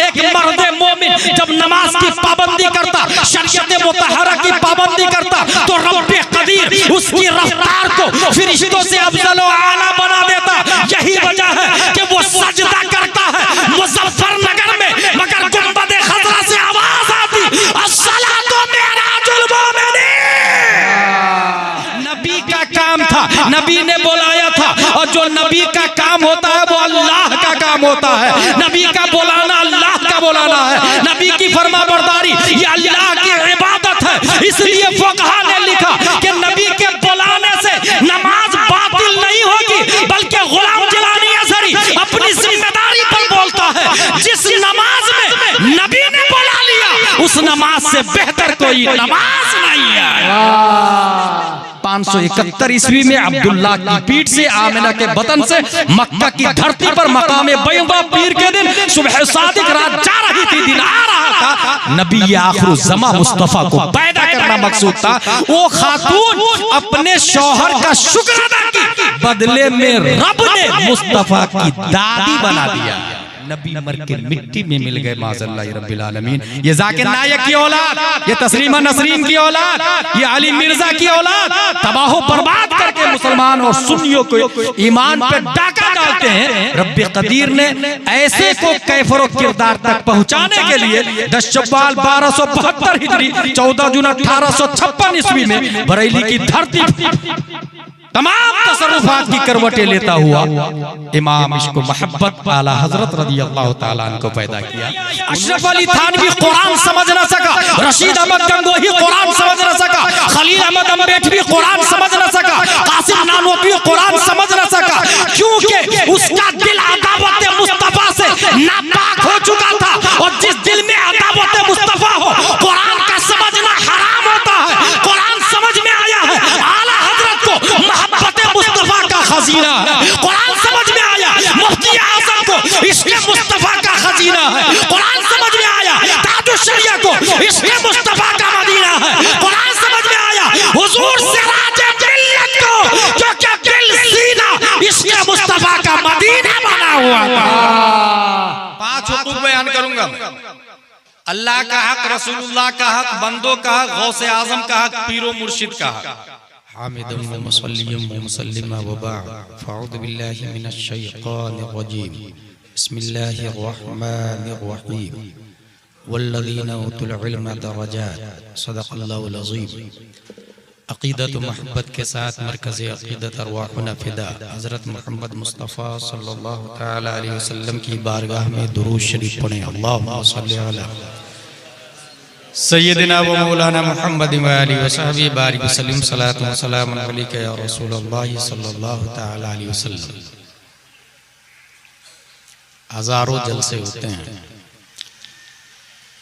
एक मर्द मोमिन जब नमाज की पाबंदी करता, शरीयत मुतहरा की पाबंदी करता, तो रब्बे कदीर उसकी रफ्तार को फरिश्तों से अफजल व आला बना देता। यही वजह है कि वो सजदा करता है मुजफ्फरनगर में, मगर गुंबद खजरा से आवाज आती, अस्सलातु मिअराजुल मोमिनीन। नबी का काम था, नबी ने बुलाया था, और जो नबी का काम होता है वो अल्लाह का काम होता है। नबी का बुलाना अल्लाह का बुलाना है, नबी की फरमाबरदारी ये अल्लाह की इबादत है। इसलिए फुक़हा ने लिखा कि नबी के बुलाने से नमाज बातिल नहीं होगी, बल्कि गुलाम जिलानी असरी अपनी जिम्मेदारी पर बोलता है, जिस नमाज में नबी ने बुला लिया उस नमाज से बेहतर कोई नमाज नहीं है। 571 ईस्वी में अब्दुल्ला की पीठ से, आमिना के बतन से, मक्का की धरती पर मकामे बैदा पीर के दिन सुबह सादिक रात जा रही थी, दिन आ रहा था। नबी आखिर ज़मा मुस्तफा को पैदा करना मकसूद था। वो खातून अपने शौहर का शुक्र अदा की, बदले में रब ने मुस्तफा की दादी बना दिया। नबी मर के मिट्टी में मिल गए माज़अल्लाह रब्बिल आलमीन। ये जाकिर नायक की औलाद, ये तस्लीमा नसरीन की औलाद, ये अली मिर्जा की औलाद तबाह बर्बाद करके मुसलमान और सुन्नियों को ईमान पे डाका डालते हैं। रब्बे कदीर ने ऐसे को कैफर किरदार तक पहुंचाने के लिए 10 शव्वाल 1272 हिजरी 14 जून 1856 ईस्वी में बरेली की धरती तमाम तसर्रुफात की करवटें लेता हुआ इमाम इश्क मोहब्बत आला हजरत रज़ियल्लाहु ताला अन्हु को पैदा किया। अशरफ अली थानवी कुरान समझ न सका, रशीद अहमद गंगोही कुरान समझ न सका, खलील अहमद अम्बेडकरी कुरान समझ न सका, कासिम नानोतवी कुरान समझ न सका, क्योंकि उसका दिल अदावत मुस्तफा से नापाक हो चुका था। और जिस दिल में अदावत मुस्तफा हो, कुरान का समझना हराम होता है। कुरान समझ में आया है, आला हजरत को मोहब्बत मुस्तफा का खजीना है। कुरान समझ में आया, मुफ्ती आजम को इश्क़ मुस्तफा का खजीना है। कुरान समझ में आया, ताजुश शरिया को इश्क़ मुस्तफा का मदीना है। कुरान समझ में आया, हुजूर सिराज मिल्लत को जो क्या दिल सीना इश्क़ मुस्तफा का मदीना बना हुआ था। 5 हुकूक बयान करूंगा। अल्लाह का हक, रसूलुल्लाह का हक, बंदों का हक, गौसे आजम का हक, पीरो मुर्शिद का हक। हामिदुन व मुसल्लियम व मुसल्लिमा व बाद, फ़अऊज़ु बिल्लाहि मिनश शैतानिर रजीम, बिस्मिल्लाहिर रहमानिर रहीम, वल्लज़ीना ऊतुल इल्म दरजात, सदक़ल्लाहुल अज़ीम। अक़ीदत व मोहब्बत के साथ मरकज़ अक़ीदत अरवाहुना फ़िदा हज़रत मोहम्मद मुस्तफ़ा सल्लल्लाहु तआला अलैहि वसल्लम की बारगाह में दुरूद शरीफ पढ़ें। अल्लाहुम्मा सल्लि अला सय्यदिना व मौलाना मुहम्मद व आलिहि व सहबिहि बारिक वसल्लम, सलातु व सलाम अलैका या रसूलल्लाह सल्लल्लाहु तआला अलैहि वसल्लम। हजारों जलसे होते हैं,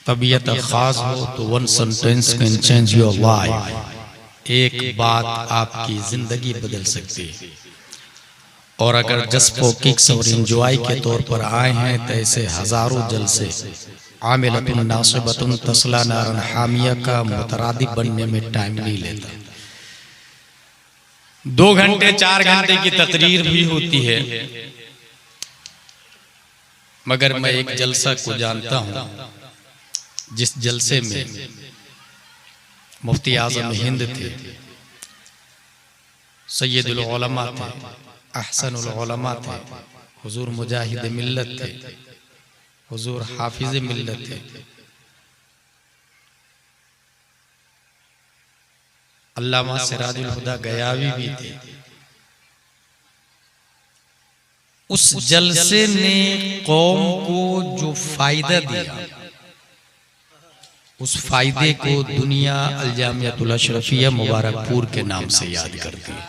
तबीयत खास हो तो one sentence can change your life. एक बात आपकी जिंदगी बदल सकती है। और अगर जस्ट फॉर किक्स और एंजॉय के तौर पर आए हैं तो ऐसे हजारों जलसे आमिलतुन नासिबतुन तस्ला नारन हामिया का मुतरादिफ बनने में टाइम नहीं लेता। 2 घंटे 4 घंटे की तकरीर भी होती है, मगर मैं एक जलसा को जानता हूं जिस जलसे में मुफ्ती आज़म हिंद थे, सैयदुल उलमा थे, अहसनुल उलमा थे, हुजूर मुजाहिद मिल्लत थे, हुजूर हाफिज मिल्लत थे। अल्लामा सिराजुल हुदा गयावी भी थे। उस जलसे ने कौम को जो फायदा दिया, उस फायदे को दुनिया अल-जामियातुल अशरफिया मुबारकपुर के नाम से याद करती है।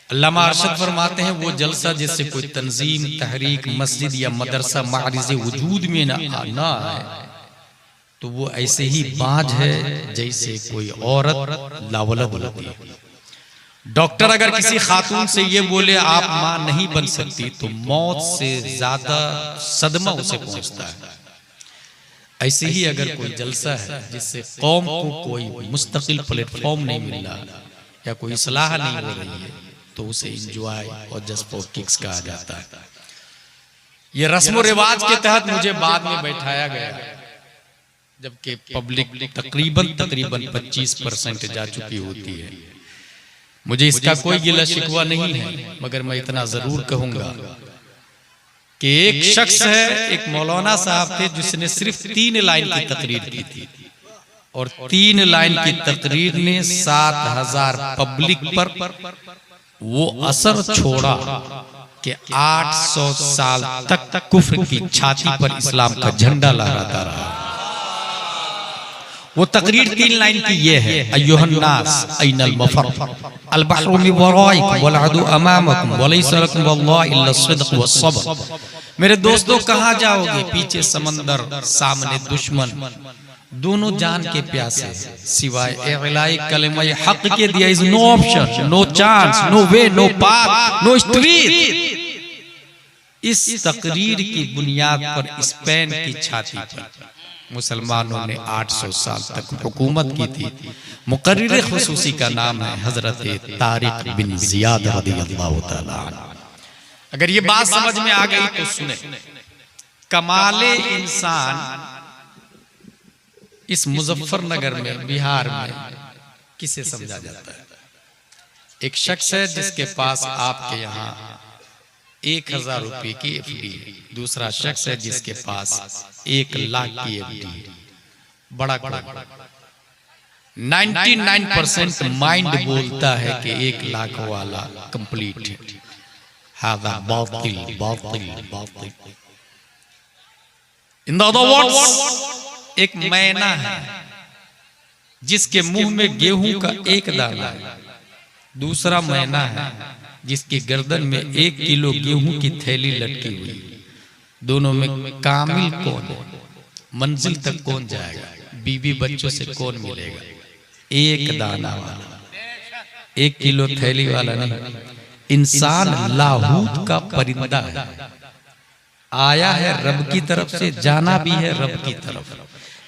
अल्लामा अरशद फरमाते हैं वो जलसा जिससे कोई तंजीम, तहरीक, मस्जिद या मदरसा मारिज़ वजूद में ना आए तो वो ऐसे ही बाज है जैसे कोई औरत लावलद होती है। डॉक्टर अगर किसी खातून से ये बोले आप मां नहीं बन सकती तो मौत से ज्यादा सदमा उसे पहुंचता है। ऐसे ही अगर कोई जलसा है जिससे कौम को कोई मुस्तकिल प्लेटफॉर्म नहीं मिल रहा या कोई इस्लाह नहीं हो रही है तो उसे एंजॉय और जस्ट फॉर किक्स कहा जाता है। ये रस्म रिवाज के तहत मुझे बाद में बैठाया गया, जबकि पब्लिक तकरीबन 25% जा चुकी होती है। मुझे इसका कोई गिला शिकवा नहीं है, मगर मैं इतना जरूर कहूंगा कि एक शख्स है, एक मौलाना साहब थे, जिसने सिर्फ 3 लाइन की तकरीर की थी, और 3 लाइन की तकरीर ने 7000 पब्लिक पर वो असर छोड़ा कि 800 साल तक कुफ्र की छाती पर इस्लाम का झंडा लहराता रहा। वो तकरीर 3 लाइन की ये है, अय्युहन्नास अय्नल मफर अल बहरु मिन वराइकुम वल अदु अमामकुम वलैसा लकुम वल्लाहि इल्ला सिद्क़ वस्सब्र। मेरे दोस्तों, कहाँ जाओगे? पीछे समंदर, सामने दुश्मन, दोनों जान के प्यासे, सिवाय इलाही कलमा हक के दिया is no option, no chance, no way, no path, no street. इस तकरीर की बुनियाद पर स्पेन की छाती पर मुसलमानों ने 800 साल तक हुकूमत की थी। मुकर्रिर खुसूसी का नाम है हजरत तारिक बिन जियाद रदियल्लाहु ताला। अगर ये बात समझ में आ गई तो सुने, कमाले इंसान इस मुजफ्फरनगर में, बिहार में किसे समझा जाता है? एक शख्स है जिसके पास आपके यहाँ 1000 रुपए की एफडी, दूसरा शख्स है जिसके पास 1 लाख की एफडी। बड़ा 99% माइंड बोलता है कि 1 लाख वाला कंप्लीट है। हादा बातिल बातिल बातिल। इन द अदर वर्ड्स, एक मैना है जिसके मुंह में गेहूं का 1 दाना है, दूसरा मैना है जिसकी गर्दन में 1 किलो गेहूं की थैली लटकी हुई। दोनों में कामिल कौन है? मंजिल तक कौन जाएगा? बीवी बच्चों से कौन मिलेगा? 1 दाना वाला, 1 किलो थैली वाला नहीं। इंसान लाहूत का परिंदा है, आया है रब की तरफ से, जाना भी है रब की तरफ।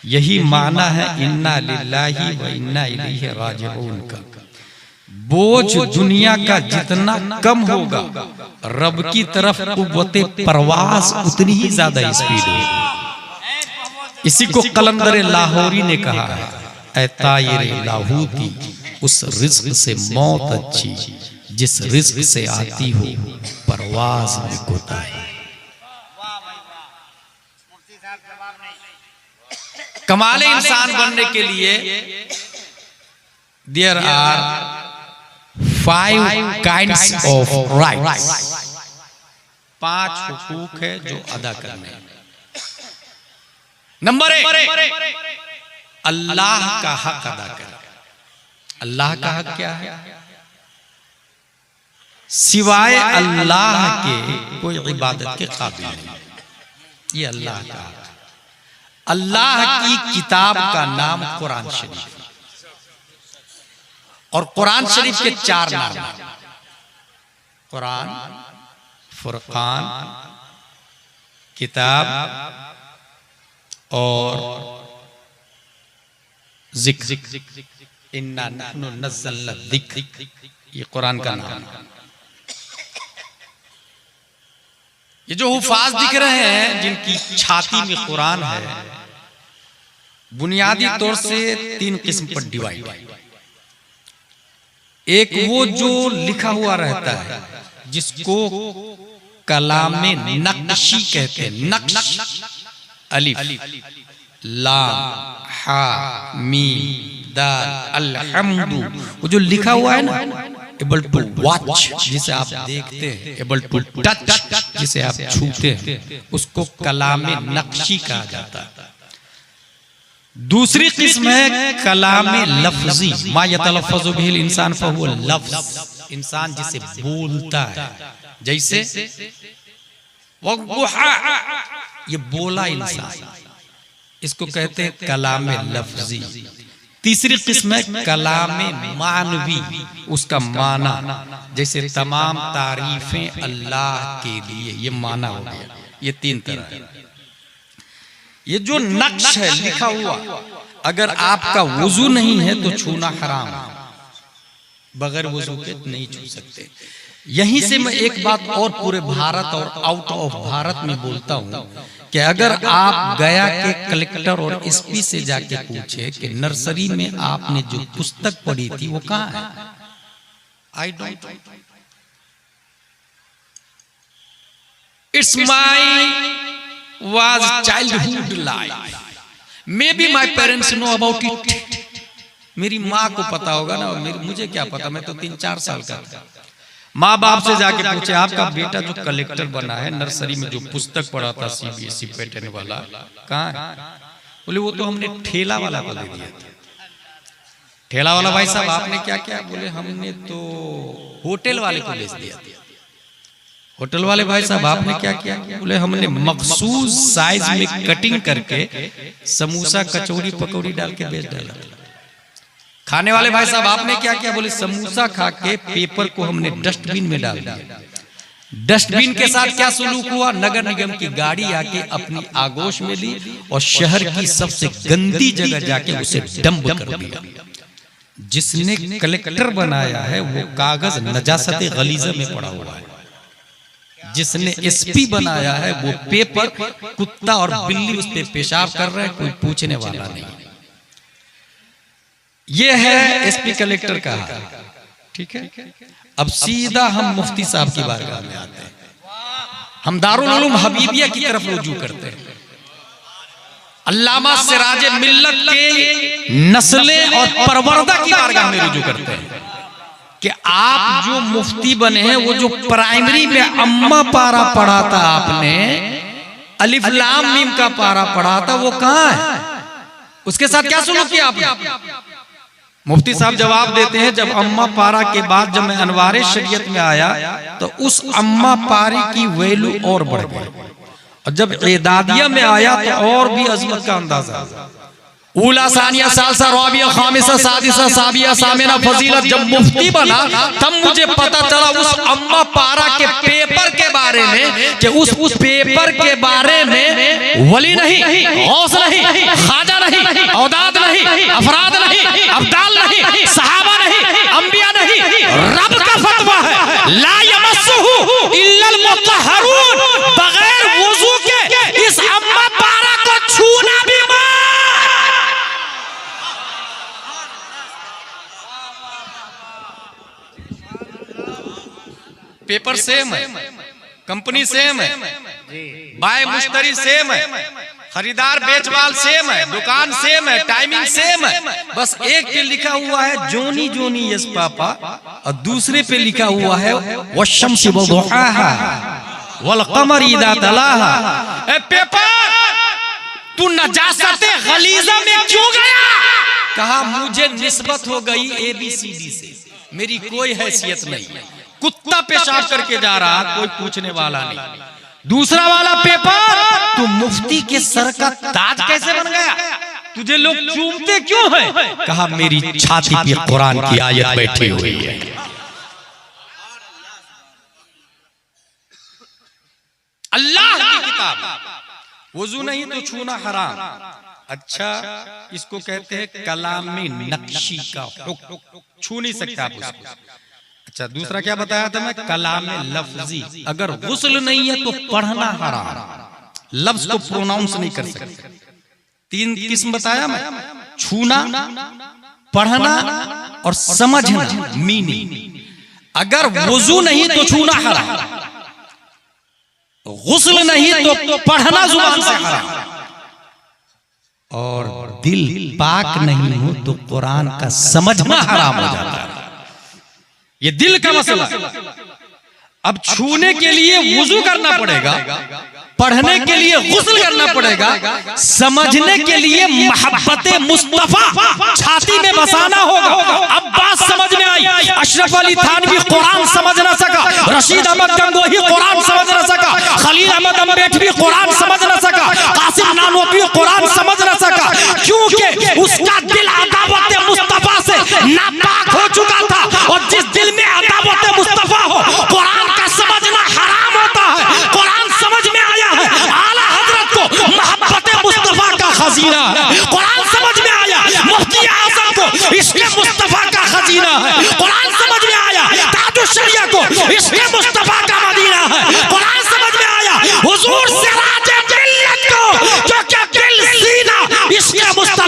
यही माना है इन्ना लिल्लाहि व इन्ना इलैहि राजिऊन का। बोझ दुनिया का जितना कम होगा, रब की तरफ कुव्वते परवास उतनी ही ज्यादा स्पीड होगी। इसी को कलंदर लाहौरी ने कहा है, ऐ तायरे लाहूती, उस रिज्क से मौत अच्छी जिस रिज्क से आती हो परवाज में कोताही। कमाले इंसान बनने के लिए there are 5 kinds of rights. 5 हुकूक है जो अदा करने हैं। नंबर 1, अल्लाह का हक अदा कर। अल्लाह का हक क्या है? सिवाय अल्लाह के कोई इबादत के काबिल नहीं। ये अल्लाह का हक। अल्लाह की किताब का नाम कुरान शरीफ, और कुरान शरीफ के 4 नाम, कुरान, फुरकान, किताब और जिक्र। इन्ना नहनु नज़्ज़लना ज़िक्र, ये कुरान का नाम है। ये जो हुफाज दिख रहे हैं जिनकी छाती में कुरान है, बुनियादी तौर से 3 किस्म पर डिवाइड है। एक वो जो लिखा हुआ रहता है, जिसको कलामे नक्शी कहते हैं। नक्श, अलिफ लाम हा मीम दाल अलहम्दु, वो जो लिखा हुआ है ना, एबल टू वॉच जिसे आप देखते हैं, एबल टू टच जिसे आप छूते हैं, उसको कलामे नक्शी कहा जाता है। दूसरी किस्म है कलामे लफ्जी, मा यतलफ़्फ़ज़ु बिहिल इंसान फहुव लफ्ज़, इंसान जिसे बोलता है। जैसे वक़्क़ुहा, ये बोला इंसान, इसको कहते हैं कलामे लफ्जी। तीसरी किस्म है कलामे मानवी, उसका माना, जैसे तमाम तारीफें अल्लाह के लिए, ये माना हो गया। ये 3 तरह है। ये जो नक्श है लिखा हुआ, अगर आपका वुजू नहीं है तो छूना हराम है, बगैर वुजू के नहीं छू सकते। यहीं से मैं एक बात और पूरे भारत और आउट ऑफ भारत में बोलता हूं कि अगर आप गया के कलेक्टर और एसपी से जाके पूछे कि नर्सरी में आपने जो पुस्तक पढ़ी थी वो कहाँ है, I don't, it's my was childhood life, may be my parents know about it. मेरी माँ को पता होगा ना, मुझे क्या पता, मैं तो 3-4 साल का था। माँ बाप से जाके पूछे आपका बेटा जो कलेक्टर बना है, नर्सरी में जो पुस्तक पढ़ा था सीबीएसई पैटर्न वाला, कहाँ है? बोले वो तो हमने ठेला वाला को दे दिया था। ठेला वाला भाई साहब आपने क्या किया? बोले हमने तो होटल वाले को बेच दिया। होटल वाले भाई साहब आपने क्या किया? बोले हमने मखसूस साइज में कटिंग करके समोसा कचौड़ी पकौड़ी डाल के बेच डाला। खाने वाले भाई साहब आपने क्या किया? बोले समोसा खा के पेपर को हमने डस्टबिन में डाल दिया। डस्टबिन के साथ क्या सुलूक हुआ? नगर निगम की गाड़ी आके अपनी आगोश में ली और शहर की सबसे गंदी जगह जाके उसे डंप कर दिया। जिसने कलेक्टर बनाया है वो कागज नजासत गलीजा में पड़ा हुआ है। जिसने एसपी बनाया है वो पेपर कुत्ता और बिल्ली उस पे पेशाब कर रहे हैं, कोई पूछने वाला नहीं। ये है एसपी कलेक्टर का, ठीक है। अब सीधा हम मुफ्ती साहब की बारगाह में आते हैं। हम दारुल उलूम हबीबिया की तरफ रुजू करते हैं। अल्लामा सिराज मिल्लत के नस्ले और परवरदा की बारगाह में रुजू करते हैं कि आप जो मुफ्ती बने हैं, वो जो प्राइमरी में अम्मा पारा पढ़ा था आपने, अलिफ लाम मीम का पारा पढ़ा था, वो कहाँ है? उसके साथ क्या सुलूक किया आपने? मुफ्ती साहब जवाब देते हैं जब अम्मा पारा के बाद जब मैं अनवारे शरीयत में आया तो उस अम्मा पारी की वैल्यू और बढ़ गई, और जब एदादिया में आया तो और भी अजमत का अंदाजा। ऊला सानिया सालसा राबिया खामिसा सादिसा साबिया सामिना फजीलत जब मुफ्ती बना तब मुझे पता चला उस अम्मा पारा के पेपर के बारे में कि उस पेपर के बारे में वली नहीं, गौस नहीं, खाजा नहीं, औदाद नहीं, अफराद नहीं, अब्दाल नहीं, सहाबा नहीं, अंबिया नहीं, रब का फतवा है ला यमस्सुहु इल्लल मुतहहरून, बगैर वुजू के इस अम्मा पारा को छूना भी मत। पेपर सेम है, कंपनी सेम है, बाय मुश्तरी सेम है, खरीदार बेचवाल सेम है, दुकान सेम है, टाइमिंग सेम है, बस एक पे लिखा हुआ है जोनी जोनी यस पापा और दूसरे पे लिखा हुआ है वशम्सि वदुहाहा वल कमरी इदा तलाहा। ए पेपर तू नजासते गलीजा में क्यों गया? कहा मुझे निस्बत हो गई ABCD से, मेरी कोई हैसियत नहीं है। कुत्ता पेशाब करके जा रहा, कोई पूछने वाला नहीं। दूसरा वाला पेपर तू मुफ्ती के सर का ताज कैसे बन गया? तुझे लोग चूमते क्यों हैं? कहा मेरी छाती पे कुरान की आयत बैठी हुई है। अल्लाह की किताब, वुजू नहीं तो छूना हराम। अच्छा, इसको कहते हैं कलामी नक्शी का हुक्म, छू नहीं सकता आप उसको। अच्छा, दूसरा क्या बताया था मैं? कलाम लफ्जी, अगर गुस्ल नहीं है तो पढ़ना हराम, लफ्ज को प्रोनाउंस नहीं कर सकते। 3 किस्म बताया मैं, छूना, पढ़ना और समझना, मीनिंग। अगर वुजू नहीं तो छूना हराम, गुस्ल नहीं तो पढ़ना जुबान से हराम, और दिल पाक नहीं हो तो कुरान का समझना हराम हो जाता है। ये दिल का मसला। अब छूने के लिए वुजू करना पड़ेगा, पढ़ने के लिए गुस्ल करना पड़ेगा, समझने के लिए मोहब्बते मुस्तफा छाती में बसाना होगा। अब बात समझ में आई। अशरफ अली थानवी कुरान समझ न सका, रशीद अहमद गंगोही कुरान समझ न सका, खलील अहमद अम्बेडकरी कुरान समझ न सका, कासिम नानोतवी कुरान समझ न सका, क्योंकि उसका दिल अदावत मुस्तफा से नापाक हो चुका था। और जिस दिल में अदावत मुस्तफा हो, कुरान का समझना हराम होता है। कुरान समझ में आया है, आला हजरत को मोहब्बत मुस्तफा का खजीना है। कुरान समझ में आया, मुफ्ती आजम को इश्क़ मुस्तफा का खजीना है। कुरान समझ में आया, ताजुश शरिया को इश्क़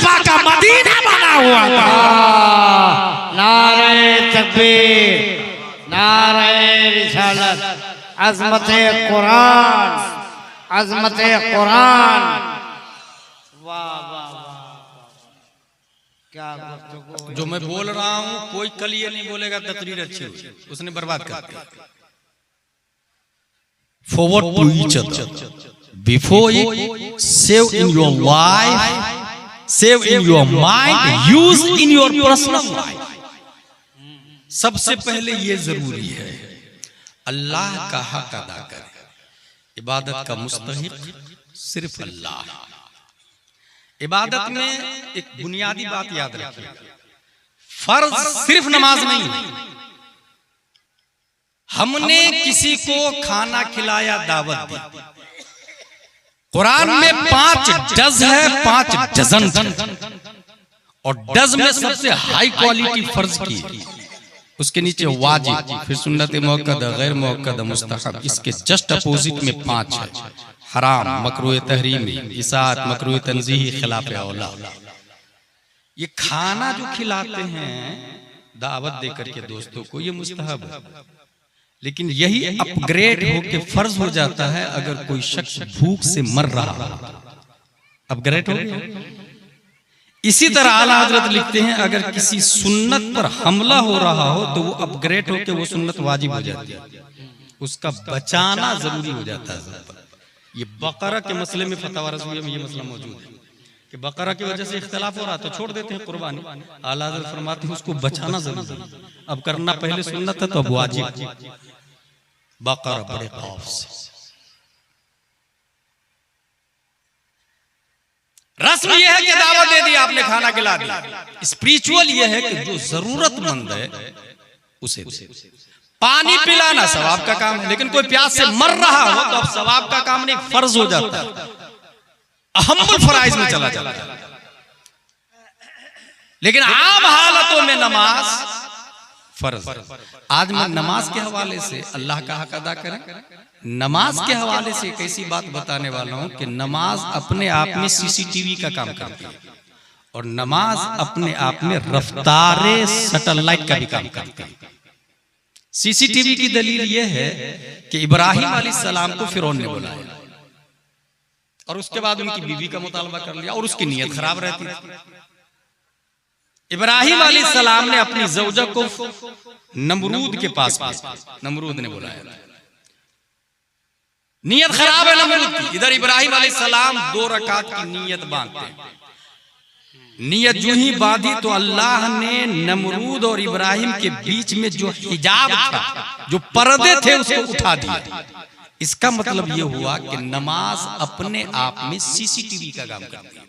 मुस्तफा का मदीना बना हुआ था। नारे तकबीर, नारे रिसालत, अज़मत कुरान, अज़मत कुरान। वाह वाह वाह, क्या गुफ्तगू। जो मैं बोल रहा हूं कोई कल ये नहीं बोलेगा तकरीर अच्छी हुई, उसने बर्बाद कर दिया। Forward to each other. Before it, save in your life, save in your mind, use in your personal life. सबसे पहले ये जरूरी है अल्लाह का हक अदा करें। इबादत का मुस्तहिक सिर्फ अल्लाह। इबादत में एक बुनियादी बात याद रखिए, फर्ज सिर्फ नमाज नहीं है। हमने किसी को खाना खिलाया, दावत दी। कुरान में 5 डज है, 5 डजन, और डज में सबसे हाई क्वालिटी फर्ज की, उसके नीचे वाजिब, फिर सुन्नत मुअक्कद, गैर मुअक्कद, मुस्तहब। इसके जस्ट अपोजिट में 5 है, हराम, मकरूह तहरीमी, इसाअत, मकरूह तंज़ीही, खिलाफ औला। ये खाना जो खिलाते हैं दावत देकर के दोस्तों को, ये मुस्तहब है, लेकिन यही अपग्रेड होके फर्ज हो जाता है अगर कोई शख्स भूख से मर रहा हो, अपग्रेड हो गया। इसी तरह आला हजरत लिखते हैं अगर किसी सुन्नत पर हमला हो रहा हो तो वो अपग्रेड होके वो सुन्नत वाजिब हो जाती है, उसका बचाना जरूरी हो जाता है। ये बकरा के मसले में फतवा रज़विया में ये मसला मौजूद है कि बकरा की वजह से इख्तिलाफ हो रहा तो छोड़ देते हैं कुर्बानी। आला हज़रत फरमाते हैं उसको बचाना जरूरी है, अब करना पहले सुन्नत है तो अब वाजिब। बकरा बड़े खौफ से, रस्म यह है कि दावत दे दी आपने, खाना खिला दिया। स्पिरिचुअल यह है कि जो जरूरतमंद है उसे पानी पिलाना सवाब का काम है, लेकिन कोई प्यास से मर रहा हो तो अब सवाब का काम नहीं, फर्ज हो जाता है, अहम्मुल फराइज में चला जाता है। लेकिन आम हालतों में नमाज फर्ज। आज मैं नमाज के हवाले से अल्लाह का हक अदा करें, नमाज के हवाले से एक ऐसी बात बताने वाला हूं कि नमाज अपने आप में सीसीटीवी का काम करती है, और नमाज अपने आप में रफ्तारे सैटेलाइट का भी काम करती है। सीसीटीवी की दलील यह है कि इब्राहिम अलैहिस्सलाम को फिरौन ने बुलाया और उसके बाद उनकी बीवी का मुतालबा कर लिया और उसकी नीयत खराब रहती थी। इब्राहिम अलैहिस्सलाम ने अपनी ज़ौजा को नमरूद के पास भेजा, नमरूद ने बुलाया, नीयत खराब है नमरूद की। इधर इब्राहिम अलैहिस्सलाम 2 रकात की नीयत बांधते हैं। नीयत जो ही बांधी तो अल्लाह ने नमरूद और इब्राहिम के बीच में जो हिजाब था, जो पर्दे थे, उसको उठा दिया। इसका मतलब यह हुआ कि नमाज अपने आप में सीसीटीवी का काम करती है।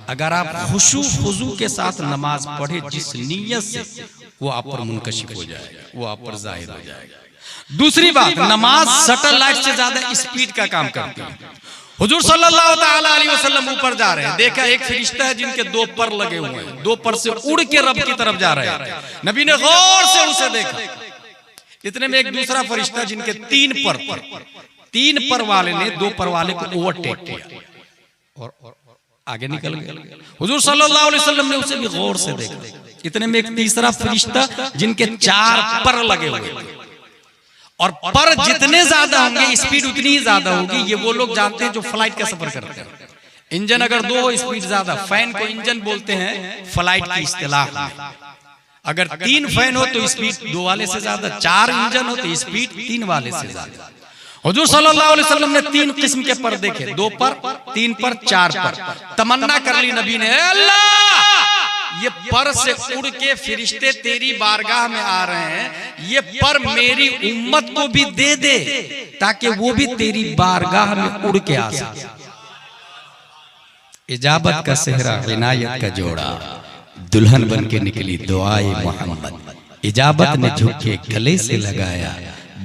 अगर आप खुशू खुजू के साथ नमाज पढ़े जिस नीयत से, वो आप पर मुनकशिफ हो जाएगा, वो आप पर जाहिर हो जाएगा। दूसरी बात, नमाज सैटेलाइट से ज्यादा स्पीड का काम करती है। हुजूर सल्लल्लाहु ताला अलैहि वसल्लम ऊपर जा रहे हैं, देखा एक फरिश्ता है जिनके 2 पर लगे हुए हैं, 2 पर से उड़ के रब की तरफ जा रहे हैं। नबी ने गौर से उसे देखा, इतने में एक दूसरा फरिश्ता जिनके 3 पर वाले ने 2 पर वाले को ओवरटेक किया और आगे निकल गया। हुजूर सल्लल्लाहु अलैहि वसल्लम ने उसे भी गौर से देखा, इतने में एक तीसरा फरिश्ता जिनके 4 पर लगे हुए थे, और पर जितने ज्यादा होंगे स्पीड उतनी ही ज्यादा होगी। ये वो लोग जानते हैं जो फ्लाइट का सफर करते हैं। इंजन अगर 2 हो स्पीड ज्यादा, फैन को इंजन बोलते हैं फ्लाइट की इस्तिलाह में। अगर 3 फैन हो तो स्पीड 2 वाले से ज्यादा, 4 इंजन हो तो स्पीड 3 वाले से ज्यादा। हुजूर सल्लल्लाहु अलैहि वसल्लम ने 3 किस्म के पर देखे, 2 पर, 3 पर, 4 पर। तमन्ना कर ली नबी ने, अल्लाह ये पर से उड़ के फरिश्ते तेरी बारगाह में आ रहे हैं, ये पर मेरी उम्मत को भी दे दे ताकि वो भी तेरी बारगाह में उड़ के आ सके। इजाबत का सेहरा, इनायत का जोड़ा, दुल्हन बन के निकली दुआए मोहम्मद। इजाबत ने झुके गले से लगाया,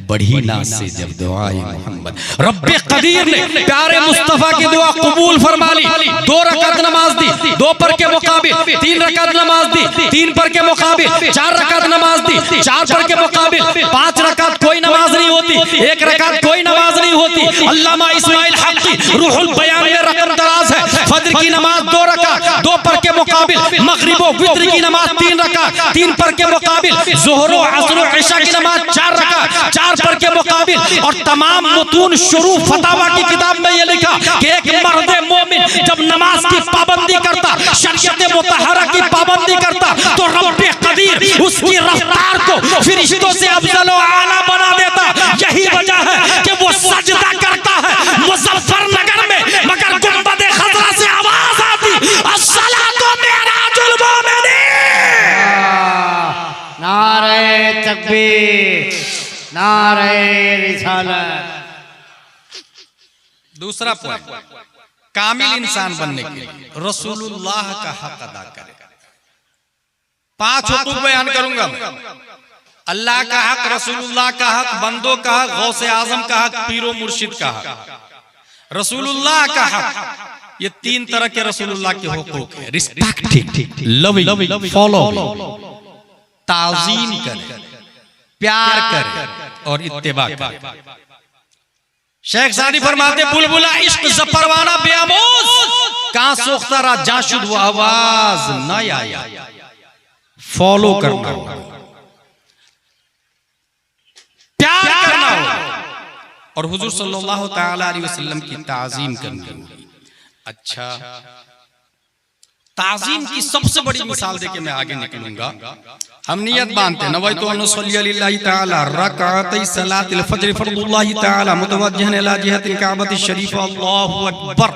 बढ़ी नाज से जब दुआए मोहम्मद। रब्बे कदीर ने प्यारे मुस्तफा की दुआ कबूल फरमा ली। 2 रकात नमाज दी, 2 पर के मुकाबिल 3 रकात नमाज दी, 3 पर के मुकाबिल 4 रकात नमाज दी, 4 पर के मुकाबिल 5 रकात कोई नमाज नहीं होती, 1 रकात कोई नमाज नहीं होती। अल्लामा इस्माइल हक़ी रूहुल बयान में रकम दराज है। फजर की नमाज 2 रकात, 2 पर के मुकाबिल मगरिब व वित्र की नमाज 3 रकात, 3 पर के मुकाबिल ज़ोहर व असर व इशा की नमाज 4 रकात, 4 पर के मुकाबिल। और तमाम मुतून शुरू फतावा की किताब में ये लिखा कि एक मर्द मोमिन जब नमाज की पाबंदी करता, शरीयत मुतहरा की पाबंदी करता, तो रब्बे कदीर उसकी रफ्तार को फरिश्तों से अफजल व आला बना देता। यही वजह है कि वो सजदा करता है मुजफ्फरनगर में, मगर गुंबद खजरा से आवाज आती अस्सलातु मिअराजुल मोमिनीन। नारे तकबीर, नारे रिसालत। दूसरा पॉइंट, कामिल इंसान बनने के लिए रसूलुल्लाह का हक अदा करें। 5 हुकूक बयान करूंगा मैं। अल्लाह का हक, रसूलुल्लाह का हक, बंदों का हक, गौसे आजम का हक, पीरो मुर्शिद का हक, रसूलुल्लाह का हक। ये 3 तरह के रसूलुल्लाह के हुकूक है। रिस्पेक्टिंग, लविंग, फॉलो, ताज़ीम करें, प्यार करें और इत्तिबा करें। शेख सादी फरमाते बुलबुला इश्क ज़फरवाना बेआमोज कहां सोख्ता रहा जाशुद वो आवाज न आया। फॉलो करना होगा, प्यार करना होगा और हुजूर सल्लल्लाहु तआला अलैहि वसल्लम की ताज़ीम करनी होगी। अच्छा, ताज़ीम की सबसे बड़ी मिसाल देके मैं आगे निकलूंगा। हम नियत बांधते नवैतु अन नसल्ली लिल्लाहि तआला रकातै सलातिल फज्र फर्दुल्लाहि तआला मुतवज्जिहन इला जिहतिल काबति शरीफ अल्लाहु अकबर।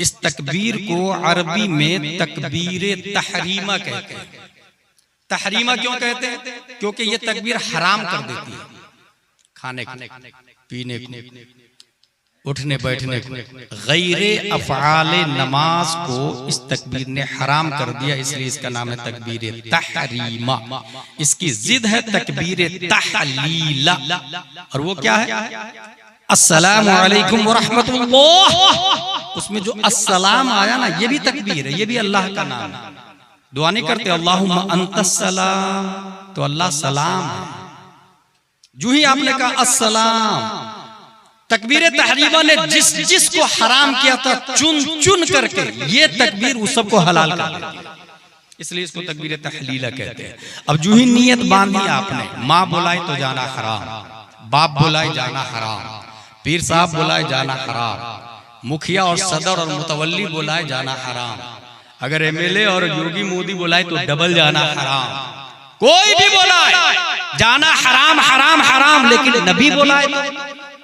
इस तकबीर को अरबी में तकबीर तहरीमा कहते हैं। तहरीमा क्यों कहते हैं? क्योंकि ये तकबीर हराम कर देती है खाने को, पीने को, उठने बैठने को। गैरे अफ़आले नमाज को इस तकबीर ने हराम कर दिया, इसलिए इसका नाम है तकबीर तहरीमा। इसकी जिद है तकबीर तहलीला, और वो क्या है? अस्सलामु अलैकुम व रहमतुल्लाह। उसमें जो अस्सलाम आया ना, ये भी तकबीर है, ये भी अल्लाह का नाम है। दुआ नहीं करते अल्लाहुम्मा अंतस्सलाम, तो अल्लाह सलाम है। जो ही आपने कहा अस्सलाम, तकबीर तहरीमा ने जिसको हराम किया था चुन चुन करके ये तकबीर उस सबको हलाल कर दिया, इसलिए इसको तकबीर तहलीला कहते हैं। अब जो ही नियत बांधी आपने, माँ बुलाए तो जाना हराम, बाप बुलाए जाना हराम, पीर साहब बुलाए जाना हराम, मुखिया और सदर और मुतवल्ली बुलाए जाना हराम, अगर एमएलए और योगी मोदी बुलाए तो डबल जाना हराम, कोई भी बुलाए जाना हराम हराम हराम। लेकिन नबी बुलाए तो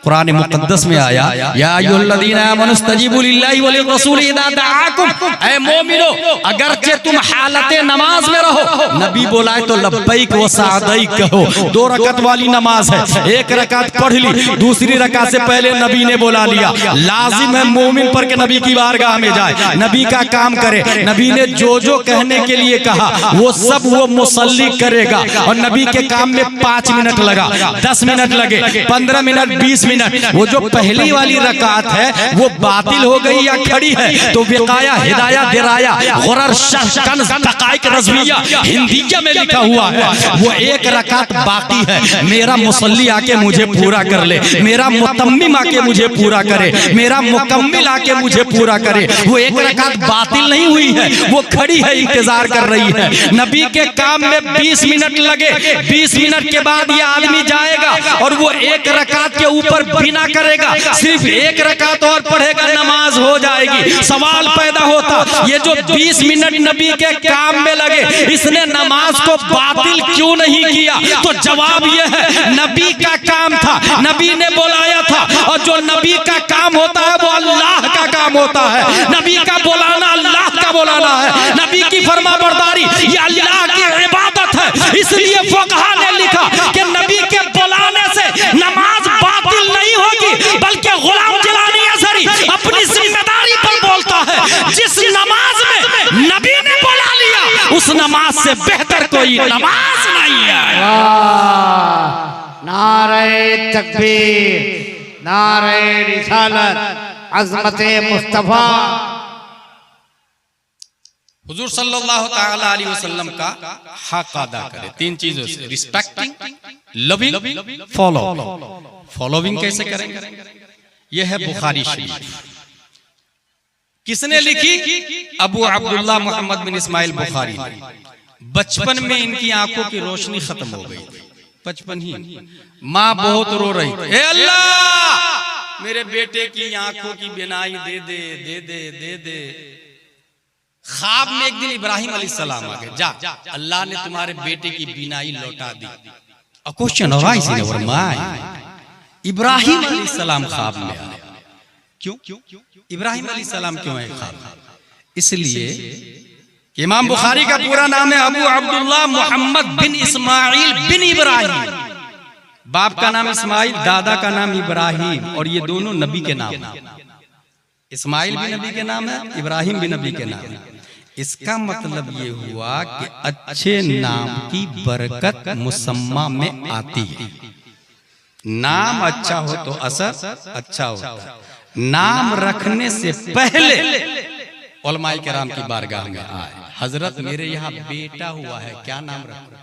कुरान मुक़द्दस में आया या अय्युहल्लज़ीना आमनू इस्तजीबू लिल्लाहि व लिर्रसूल इज़ा दआकुम। ऐ मोमिनो, अगरचे तुम हालत नमाज में रहो, नबी बुलाए तो लब्बैक व सअदैक कहो। 2 रकात वाली नमाज है, 1 रकात पढ़ ली, दूसरी रकात से पहले नबी ने बुला लिया। लाजिम है मोमिन पर के नबी की बारगाह में जाए, नबी का काम करे। नबी ने जो जो कहने के लिए कहा वो सब वो मुसल्ली करेगा। और नबी के काम में 5 मिनट लगा, 10 मिनट लगे, 15 मिनट, 20 मिनट। वो जो पहली वाली रकात है वो बातिल हो गई या खड़ी है तो विकाया, हिदाया, दिराया, गुरर, कंज़, दक़ाइक़ रज़विया हिंदिया में लिखा हुआ है। वो 1 रकात बाकी है, मेरा मुसल्ली आके मुझे पूरा कर ले, मेरा मुतम्मिम आके मुझे पूरा करे, मेरा मुकम्मिल आके मुझे पूरा करे। वो 1 रकात बातिल नहीं हुई है, वो खड़ी है, इंतजार कर रही है। नबी के काम में 20 मिनट लगे, 20 मिनट के बाद ये आदमी जाएगा और वो 1 रकात के ऊपर बिना करेगा, सिर्फ 1 रकात और पढ़ेगा, नमाज हो जाएगी। सवाल पैदा होता, ये जो 20 मिनट नबी के काम में लगे, इसने नमाज को बातिल क्यों नहीं किया? तो जवाब ये है, नबी का काम था, नबी ने बुलाया था, और जो नबी का काम होता है वो अल्लाह का काम होता है। नबी का बुलाना अल्लाह का बुलाना है, नबी की फरमाबरदारी ये अल्लाह की इबादत है। इसलिए फुक़हा ने लिखा कि नबी के बुलाने से नमाज बातिल नहीं होगी, बल्कि गुलाम जिलानी असरी अपनी जिम्मेदारी पर बोलता है। जिस नमाज में नबी ने बुला लिया उस नमाज से बेहतर कोई नमाज नहीं है। नारे तकबीर, नारे रिसालत, अज़मते मुस्तफा। हुजूर सल्लल्लाहु तआला अलैहि वसल्लम का हक अदा करें 3 चीजों से, रिस्पेक्टिंग, लविंग, फॉलो। फॉलोइंग कैसे करेंगे? यह है बुखारी शरीफ किसने लिखी? अबू अब्दुल्लाह मोहम्मद बिन इस्माइल बुखारी ने। बचपन में इनकी आंखों की रोशनी खत्म हो गई थी, बचपन ही। माँ बहुत रो रही थी, हे अल्लाह मेरे बेटे की आंखों की बिनाई दे दे दे दे दे दे। ख्वाब में एक दिन इब्राहिम अलैहिस्सलाम आ गए, जा अल्लाह ने तुम्हारे बेटे की बिनाई लौटा दी। A question arises in our mind, Ibrahim अलैहिस्सलाम ख्वाब में आए, क्यों? इब्राहिम अलैहिस्सलाम क्यों आए ख्वाब? इसलिए इमाम बुखारी का पूरा नाम है अबू अब्दुल्लाह मोहम्मद बिन इस्माइल बिन इब्राहिम। बाप का नाम इस्माइल, दादा का नाम इब्राहिम, और ये दोनों नबी के नाम है। इस्माइल भी नबी के नाम है, इब्राहिम भी नबी के नाम है। इसका मतलब ये हुआ कि अच्छे नाम की बरकत मुसम्मा में आती है। नाम अच्छा हो तो असर अच्छा होता है। नाम रखने से पहले उलमाए किराम की बारगाह में आए, हजरत मेरे यहाँ बेटा हुआ है, क्या नाम रखो?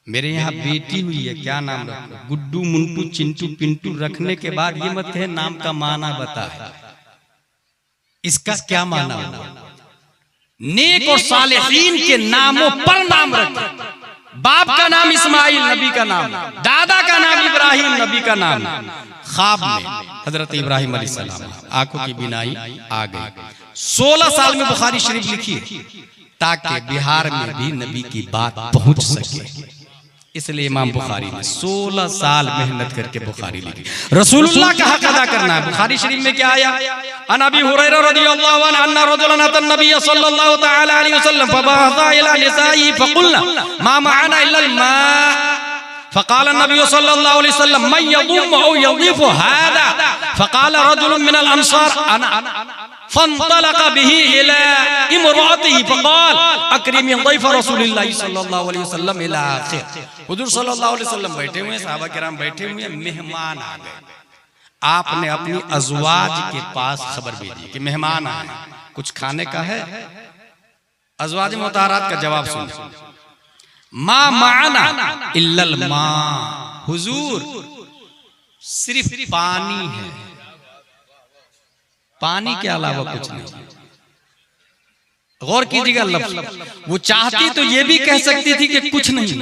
मेरे यहाँ बेटी हुई है, क्या नाम रखो? गुड्डू मुंटू चिंटू पिंटू रखने के बाद ये मत है नाम का माना बताए, इसका क्या माना होगा? नेक और सालेहीन के नामों पर नाम रखें। बाप का नाम इस्माइल, नबी का नाम, दादा का नाम इब्राहिम, नबी का नाम। ख्वाब में हजरत इब्राहिम अलैहिस्सलाम आंखों की बिनाई आ गई। 16 साल में बुखारी शरीफ लिखी ताकि बिहार में भी नबी की बात पहुंच सके। इसलिए इमाम बुखारी ने 16 साल मेहनत करके बुखारी लिखी। रसूलुल्लाह का हक अदा करना है। बुखारी शरीफ में क्या आया? अन अबी हुरैरा रज़ियल्लाहु अन्हु अन्ना रजुलन अतन नबी सल्लल्लाहु तआला अलैहि वसल्लम फबअसा इला निसाई फकुलना मा मअना इल्ला मा फकाल नबी सल्लल्लाहु अलैहि वसल्लम मन यदुम औ यदीफु हादा फकाल रजुल मिन अल अंसार अना फंतलक बिही इला इमरातिही फकाल अकरिमी ज़ैफ रसूलिल्लाह सल्लल्लाहु अलैहि वसल्लम इला आखिर। हुजूर सल्लल्लाहु अलैहि वसल्लम बैठे हुए हैं, सहाबा किराम बैठे हुए हैं, मेहमान आ गए। आपने अपनी अज़वाज के पास खबर भेजी कि मेहमान आए, कुछ खाने का है? अज़वाज मुताहरात का जवाब सुनिए, मा माना इल्लल मा, हुजूर सिर्फ पानी है, पानी के अलावा कुछ नहीं। गौर कीजिएगा लफ्ज़, वो चाहती तो ये भी कह सकती थी कि कुछ नहीं,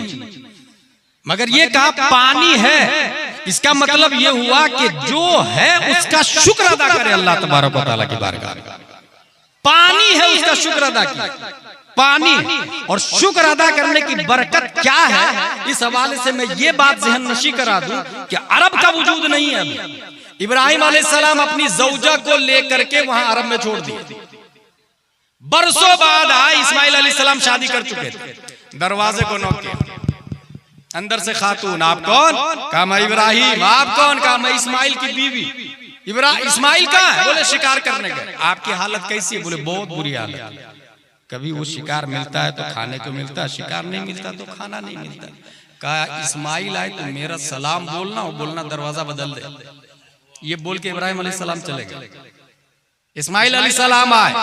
मगर ये कहा पानी है। इसका मतलब ये हुआ कि जो है उसका शुक्र अदा करे अल्लाह तबारक व तआला की बारगाह में। पानी है, उसका शुक्र अदा किया। पानी और शुक्र अदा करने की बरकत क्या है, इस हवाले से मैं ये बात ज़हन नशी करा दूं कि अरब का वजूद नहीं है। इब्राहिम अलैहिस्सलाम अपनी ज़ौजा को लेकर के वहां अरब में छोड़ दिए। बरसों बाद आए, इस्माइल अलैहिस्सलाम शादी कर चुके थे। दरवाजे को नॉक किया, अंदर से खातून, आप कौन? कहा मैं इब्राहिम। आप कौन? कहा मैं इस्माइल की बीवी। इस्माइल कहाँ है? बोले शिकार करने गए। आपकी हालत कैसी है? बोले बहुत बुरी हालत। कभी वो शिकार मिलता है तो खाने को मिलता है, शिकार नहीं मिलता तो खाना नहीं मिलता। कहा इस्माइल आए तो मेरा सलाम बोलना और बोलना दरवाजा बदल दे। ये बोल के इब्राहिम अलैहिस्सलाम चले गए। इस्माइल अलैहिस्सलाम आए,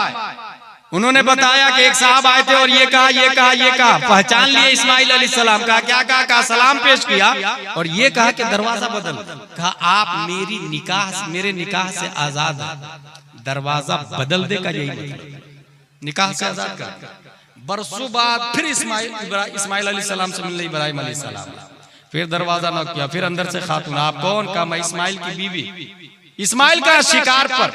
उन्होंने बताया कि एक साहब आए थे और ये कहा ये कहा ये कहा। पहचान लिए इस्माइल अलैहिस्सलाम का, क्या कहा? कहा सलाम पेश किया और ये कहा कि दरवाजा बदल। कहा आप मेरे निकाह से आजाद है, दरवाजा बदल दे का यही मतलब, निकाह से आजाद कर। बरसों बाद फिर इस्माइल अलैहिस्सलाम से मिलने इब्राहिम अलैहिस्सलाम, फिर दरवाजा नॉक किया, फिर अंदर से खातून, आप कौन? कहा मैं इस्माइल की बीवी। इस्माइल का शिकार पर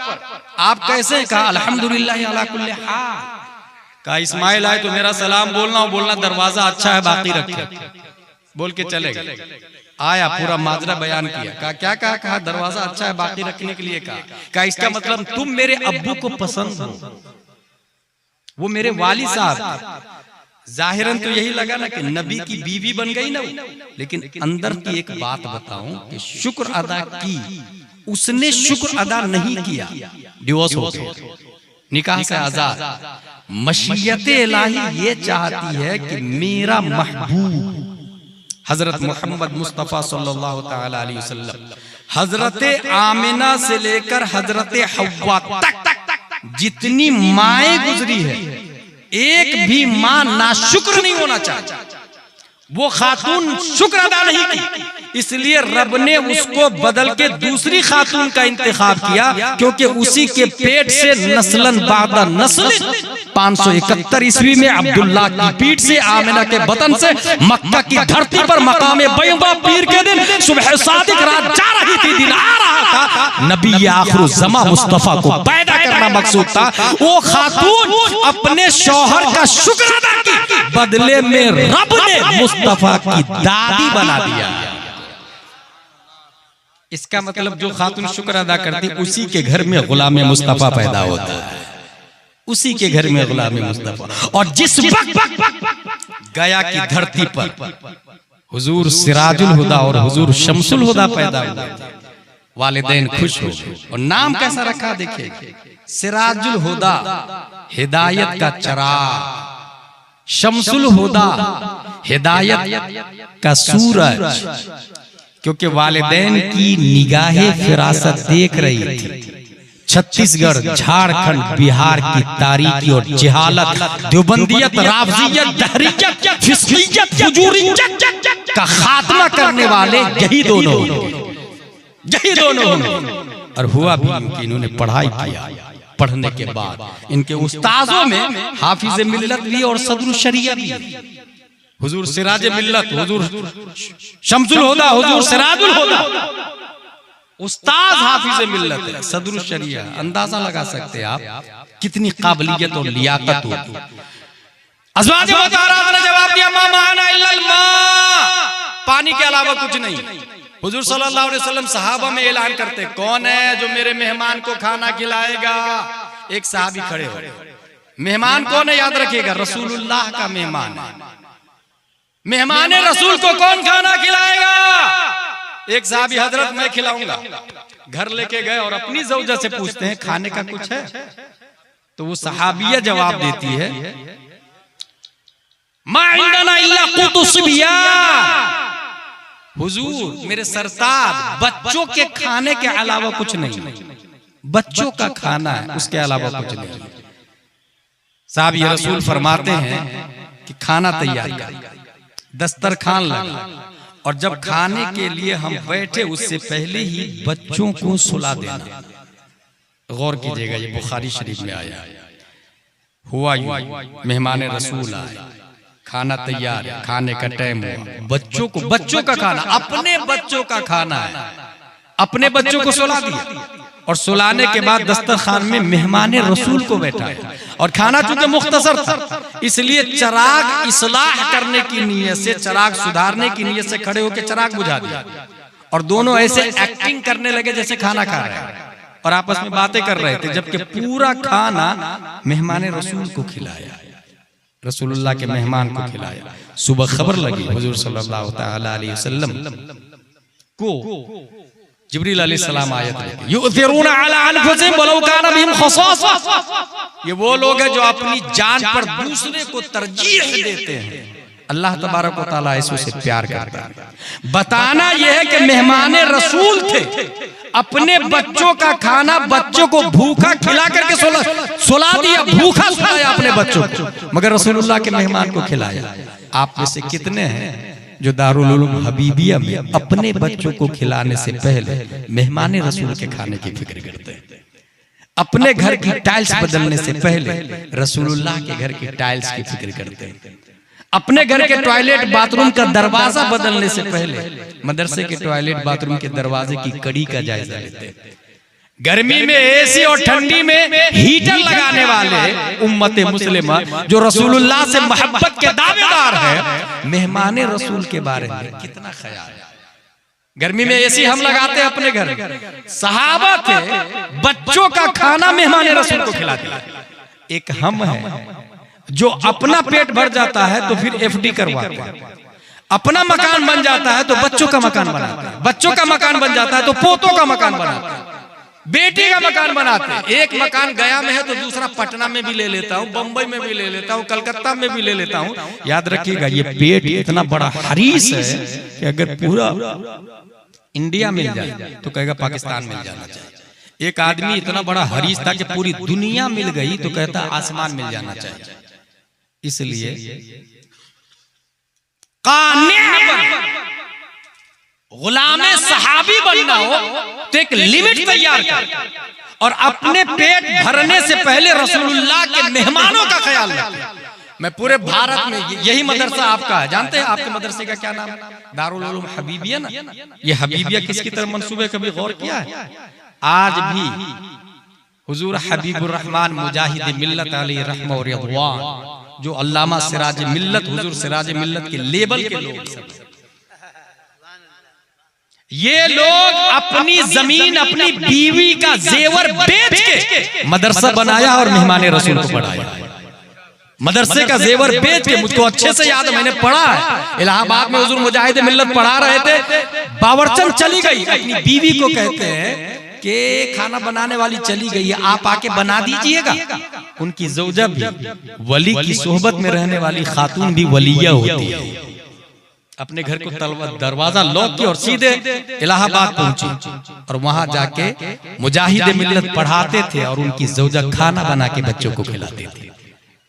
आप कैसे? कहा अल्हम्दुलिल्लाह अला कुल्ली हाल। कहा इस्माइल आए तो मेरा सलाम बोलना और बोलना दरवाजा अच्छा है बाकी रखे। बोल के चले गए। आया, पूरा माजरा बयान किया। कहा क्या कहा? कहा दरवाजा अच्छा है बाकी रखने के लिए कहा इसका मतलब तुम मेरे अब्बू को पसंद हो, वो मेरे वाली साहब। जाहिरन तो यही लगा ना कि नबी की बीवी बन गई ना, लेकिन अंदर की एक बात बताऊं कि शुक्र अदा की, उसने शुक्र अदा नहीं किया, डिवोर्स हो गया, निकाह से आजाद। मशीयत इलाही ये चाहती है कि मेरा महबूब हजरत मोहम्मद मुस्तफा सल्लल्लाहु तआला अलैहि वसल्लम, हजरत आमिना से लेकर हजरत हव्वा तक जितनी माएं गुजरी है, एक भी मां नाशुक्र नहीं होना चाहिए। वो खातून शुक्र अदा नहीं की, इसलिए रब ने उसको बदल के दूसरी खातून का इंतखाब किया, क्योंकि उसी के पेट से नस्लन बादा नस्ल 571 ईस्वी में अब्दुल्ला की पीठ से, आमिना के बतन से, मक्का की धरती पर मकाम बैदा पीर के दिन सुबह सादिक रात जा रही थी, दिन आ रहा था, नबी आखिर ज़मा मुस्तफा को पैदा करना मकसूद था। वो खातून अपने शौहर का शुक्र अदा की, बदले में रब ने मुस्तफा की दादी बना दिया। इसका मतलब जो खातून शुक्र अदा करती, उसी के घर में गुलाम मुस्तफा पैदा होता है, उसी के घर में गुलाम मुस्तफा। और जिस वक्त गया की धरती पर हुजूर सिराजुल हुदा और हुजूर शमसुल हुदा पैदा हुए, वालिदैन खुश हो गए। और नाम कैसा रखा देखिए, सिराजुल हुदा हिदायत का चराग, शमसुल हुदा हिदायत का सूरज, क्योंकि वालिदैन की निगाहे फिरासत देख रही थी। छत्तीसगढ़, झारखंड, बिहार की तारीकी और जिहालत, देवबंदियत, राफजियत, दहरियत, फिस्कियत, फुजूरियत का खात्मा करने वाले यही दोनों, यही दोनों। और हुआ भी कि इन्होंने पढ़ाई किया, पढ़ने के बाद इनके उस्ताजों में हाफिज मिल्लत भी और सदरुल शरिया भी, हुजूर सिराज मिल्लत, हुजूर शमसुल हुदा, हुजूर सिराजुल हुदा, उस्ताद हाफिज मिल्लत है, सदरुल शरिया। अंदाजा लगा सकते हैं आप कितनी काबिलियत और लियाकत होती। अज़वाज मुताहरात ने जवाब दिया, मा माना इल्लल मा, पानी के अलावा कुछ नहीं। हुजूर सल्लल्लाहु अलैहि वसल्लम सहाबा में ऐलान करते, कौन है जो मेरे मेहमान को खाना खिलाएगा? एक सहाबी खड़े हो, मेहमान कौन है याद रखिएगा, रसूलुल्लाह का मेहमान है। मेहमान रसूल को कौन खाना खिलाएगा? एक सहाबी, हजरत मैं खिलाऊंगा। घर लेके गए और अपनी ज़ौजा से पूछते हैं, खाने का कुछ है? तो वो सहाबिया जवाब देती है, मा इंदना इल्ला कुतुस बियान, हुजूर मेरे सरताज, बच्चों के खाने के अलावा कुछ नहीं, बच्चों का खाना है, उसके अलावा कुछ नहीं। साहब ये रसूल फरमाते हैं कि खाना तैयार कर, दस्तरखान लगा, और जब खाने के लिए हम बैठे उससे पहले ही बच्चों को सुला देना। गौर कीजिएगा, ये बुखारी शरीफ में आया। हुआ यूं, मेहमान रसूल आए, खाना तैयार है, खाने का टाइम हुआ, बच्चों को, बच्चों का खाना, अपने बच्चों का खाना है, अपने बच्चों को सुला दिया। और सुलाने के बाद दस्तरखान में मेहमान रसूल को बैठाया। और खाना चूंकि मुख्तसर था, इसलिए चिराग इस्लाह करने की नीयत से, चिराग सुधारने की नीयत से खड़े होकर चिराग बुझा दिया। और दोनों ऐसे एक्टिंग करने लगे जैसे खाना खा रहे हैं, और आपस में बातें कर रहे थे, जबकि पूरा खाना मेहमान रसूल को खिलाया, रसूलुल्लाह के मेहमान को खिलाया। सुबह खबर लगी हुजूर सल्लल्लाहु ताला अलैहि वसल्लम को, जिब्रील अलैहिस्सलाम आयत लेके, युथिरूना अला अनफुसिहिम वलौ काना बिहिम खसासा, ये वो लोग हैं जो अपनी जान पर दूसरे को तरजीह देते हैं। अल्लाह तबारक व तआला ऐसों से प्यार करता है। बताना यह है कि मेहमान रसूल थे, अपने बच्चों का खाना बच्चों को भूखा खिला करके सुला दिया, भूखा सुलाया अपने बच्चों को, मगर रसूलुल्लाह के मेहमान को खिलाया। आप में से कितने हैं जो दारुल उलूम हबीबिया में अपने बच्चों को खिलाने से पहले मेहमान रसूल के खाने की फिक्र करते हैं? अपने घर की टाइल्स बदलने से पहले रसूलुल्लाह के घर की टाइल्स की फिक्र करते हैं। अपने घर के टॉयलेट बाथरूम का दरवाजा बदलने से पहले मदरसे के टॉयलेट बाथरूम के दरवाजे की कड़ी का जायजा लेते हैं। गर्मी में एसी और ठंडी में हीटर लगाने वाले उम्मते मुस्लिमा जो रसूलुल्लाह से मोहब्बत के दावेदार है, मेहमान रसूल के बारे में कितना ख्याल है। गर्मी में एसी हम लगाते हैं अपने घर, सहाबा थे बच्चों का खाना मेहमान रसूल को खिलाते हैं। एक हम है जो अपना पेट भर जाता है तो फिर एफडी करवाते हैं, अपना मकान बन जाता है तो बच्चों का मकान बनाते हैं, बच्चों का मकान बन जाता है तो पोतों का मकान बनाते हैं, बेटी का मकान बनाते हैं। एक मकान गया में है तो दूसरा पटना में भी ले लेता हूँ, बंबई में भी ले लेता हूँ, कलकत्ता में भी ले लेता हूँ। याद रखिएगा ये पेट इतना बड़ा हरीस है कि अगर पूरा इंडिया मिल जाए तो कहेगा पाकिस्तान मिल जाना चाहिए। एक आदमी इतना बड़ा हरीस था कि पूरी दुनिया मिल गई तो कहता आसमान मिल जाना चाहिए। इसलिए गुलामे सहाबी बनना हो तो एक लिमिट तैयार कर और अपने पेट भरने से पहले रसूलुल्लाह के मेहमानों का ख्याल रखें। मैं पूरे भारत में यही मदरसा आपका है, जानते हैं आपके मदरसे का क्या नाम है? दारुल उलूम हबीबिया ना। ये हबीबिया किसकी तरफ मंसूबे, कभी गौर किया है? आज भी हुजूर हबीबुर रहमान मुजाहिद मिल्लत अलैहि रहमह व रिदवान, जो अल्लामा सिराज मिल्लत, हुजूर सिराज मिल्लत के लेबल के लोग, ये लोग अपनी जमीन, अपनी बीवी का जेवर बेच के मदरसा बनाया और मेहमान रसूल को पढ़ाया। मदरसे का जेवर बेच के, मुझको अच्छे से याद है, मैंने पढ़ा है। इलाहाबाद में हुजूर मुजाहिद मिल्लत पढ़ा रहे थे, बावर्चन चली गई, अपनी बीवी को कहते हैं कि खाना बनाने वाली चली गई है, आप आके बना दीजिएगा। उनकी ज़ौजा भी, वली की सोहबत में रहने वाली खातून भी वलिया होती है। अपने घर को दरवाजा लॉक किया और सीधे इलाहाबाद पहुंची और वहां जाके मुजाहिद मिल्लत पढ़ाते थे और उनकी ज़ौजा खाना बना के बच्चों को खिलाते थे।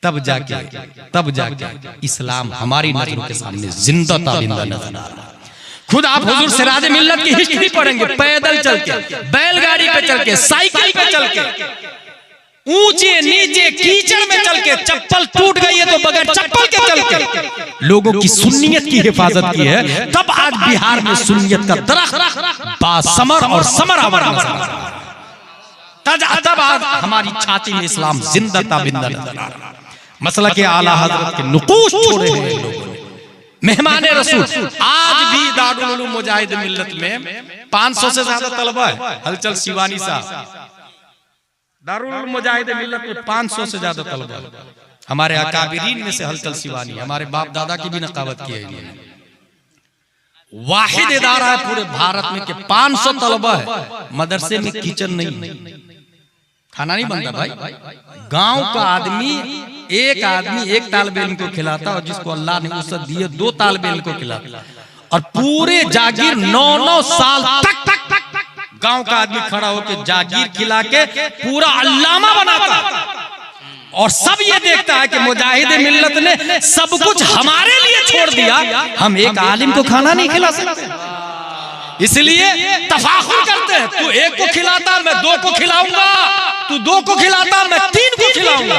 तब जाके इस्लाम हमारी नजरों के सामने जिंदा ताबिंदा नजर आ रहा। खुद आप हुजूर सिराज मिल्लत की हिस्ट्री पढ़ेंगे, पैदल चल के, बैलगाड़ी पे चल के, साइकिल पे चल के, ऊंचे नीचे कीचड़ में चल के, चप्पल टूट गई है तो बगैर चप्पल के चल के लोगों की सुन्नियत की हिफाजत की है। तब आज बिहार में सुन्नियत का दरख्त बासमर और समर तब आज हमारी छाती में इस्लाम जिंदा ताबिंदा नजर आ रहा। मसला के आला हजरत के नुकूश छोड़े हैं लोगों ने। मेहमान रसूल आज भी दारुल उलूम मुजाहिद मिल्लत में 500 से ज्यादा तलबा है। हलचल शिवानी साहब, दारुल उलूम मुजाहिद मिल्लत में 500 से ज्यादा तलबा है। हमारे अकाबिरीन में से हलचल शिवानी, हमारे बाप दादा की भी नकावत की है इन्होंने। वाहिद इदारा है पूरे भारत में कि 500 तलबा है, मदरसे में किचन नहीं, खाना नहीं बनता भाई। गांव का आदमी एक तालिब इल्म को खिलाता और जिसको अल्लाह ने वसअत दी है 2 तालिब इल्म को खिलाता, और पूरे जागीर 9-9 साल तक गांव का आदमी खड़ा होकर जागीर खिला के पूरा अल्लामा बनाता, और सब ये देखता है कि मुजाहिद मिल्लत ने सब कुछ हमारे लिए छोड़ दिया, हम एक आलिम को खाना नहीं खिला सकते। इसलिए तफाखुर करते हैं, तू 1 को खिलाता मैं 2 को खिलाऊंगा, तू 2 को खिलाता मैं 3 को खिलाऊंगा।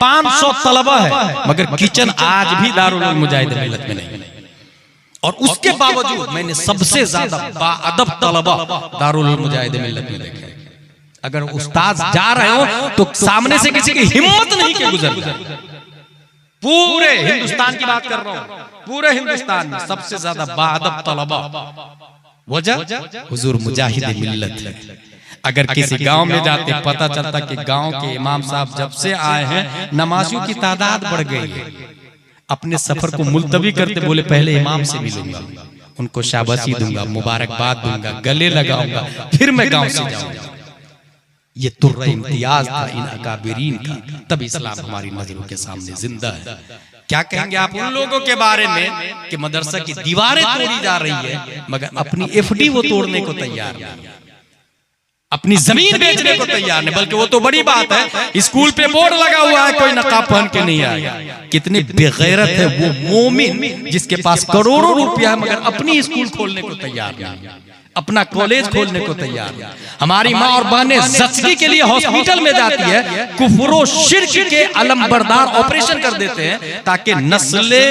500 तलबा है मगर किचन आज भी दारुल उलूम मुजाहिद मिल्लत में नहीं। और उसके बावजूद मैंने सबसे ज्यादा बाअदब तलबा दारुल उलूम मुजाहिद मिल्लत में देखे। अगर उस्ताद जा रहे हो तो सामने से किसी की हिम्मत नहीं के गुजर जाए। पूरे हिंदुस्तान की बात कर रहा हूं, पूरे हिंदुस्तान में सबसे ज्यादा बाअदब तलबा वजह हुजूर मुजाहिद मिल्लत है। अगर किसी गांव में जाते पता चलता कि गांव के इमाम साहब जब से आए हैं नमाजियों की तादाद बढ़ गई है, अपने सफर को मुलतवी करते बोले पहले इमाम से मिलूंगा, उनको शाबाशी दूंगा, मुबारकबाद दूंगा, गले लगाऊंगा, फिर मैं गांव से जाऊंगा। ये तुर्रा इम्तियाज था इन अकाबिरीन का। तब इस्लाम हमारी नजरों के सामने जिंदा है। क्या कहेंगे आप उन लोगों के बारे में कि मदरसा की दीवारें तोड़ी जा रही है मगर अपनी एफडी वो तोड़ने को तैयार नहीं, अपनी जमीन बेचने को तैयार नहीं, बल्कि वो तो बड़ी बात है स्कूल पे बोर्ड लगा हुआ है कोई नकाब पहन के नहीं आया। कितने बेगैरत है वो मोमिन जिसके पास करोड़ों रुपया है मगर अपनी स्कूल खोलने को तैयार नहीं, अपना कॉलेज खोलने को तैयार नहीं। हमारी माँ और बहनें ज़च्गी के लिए हॉस्पिटल में जाती है, कुफ्र शिर्क के अलम बरदार ऑपरेशन कर देते हैं ताकि नस्ले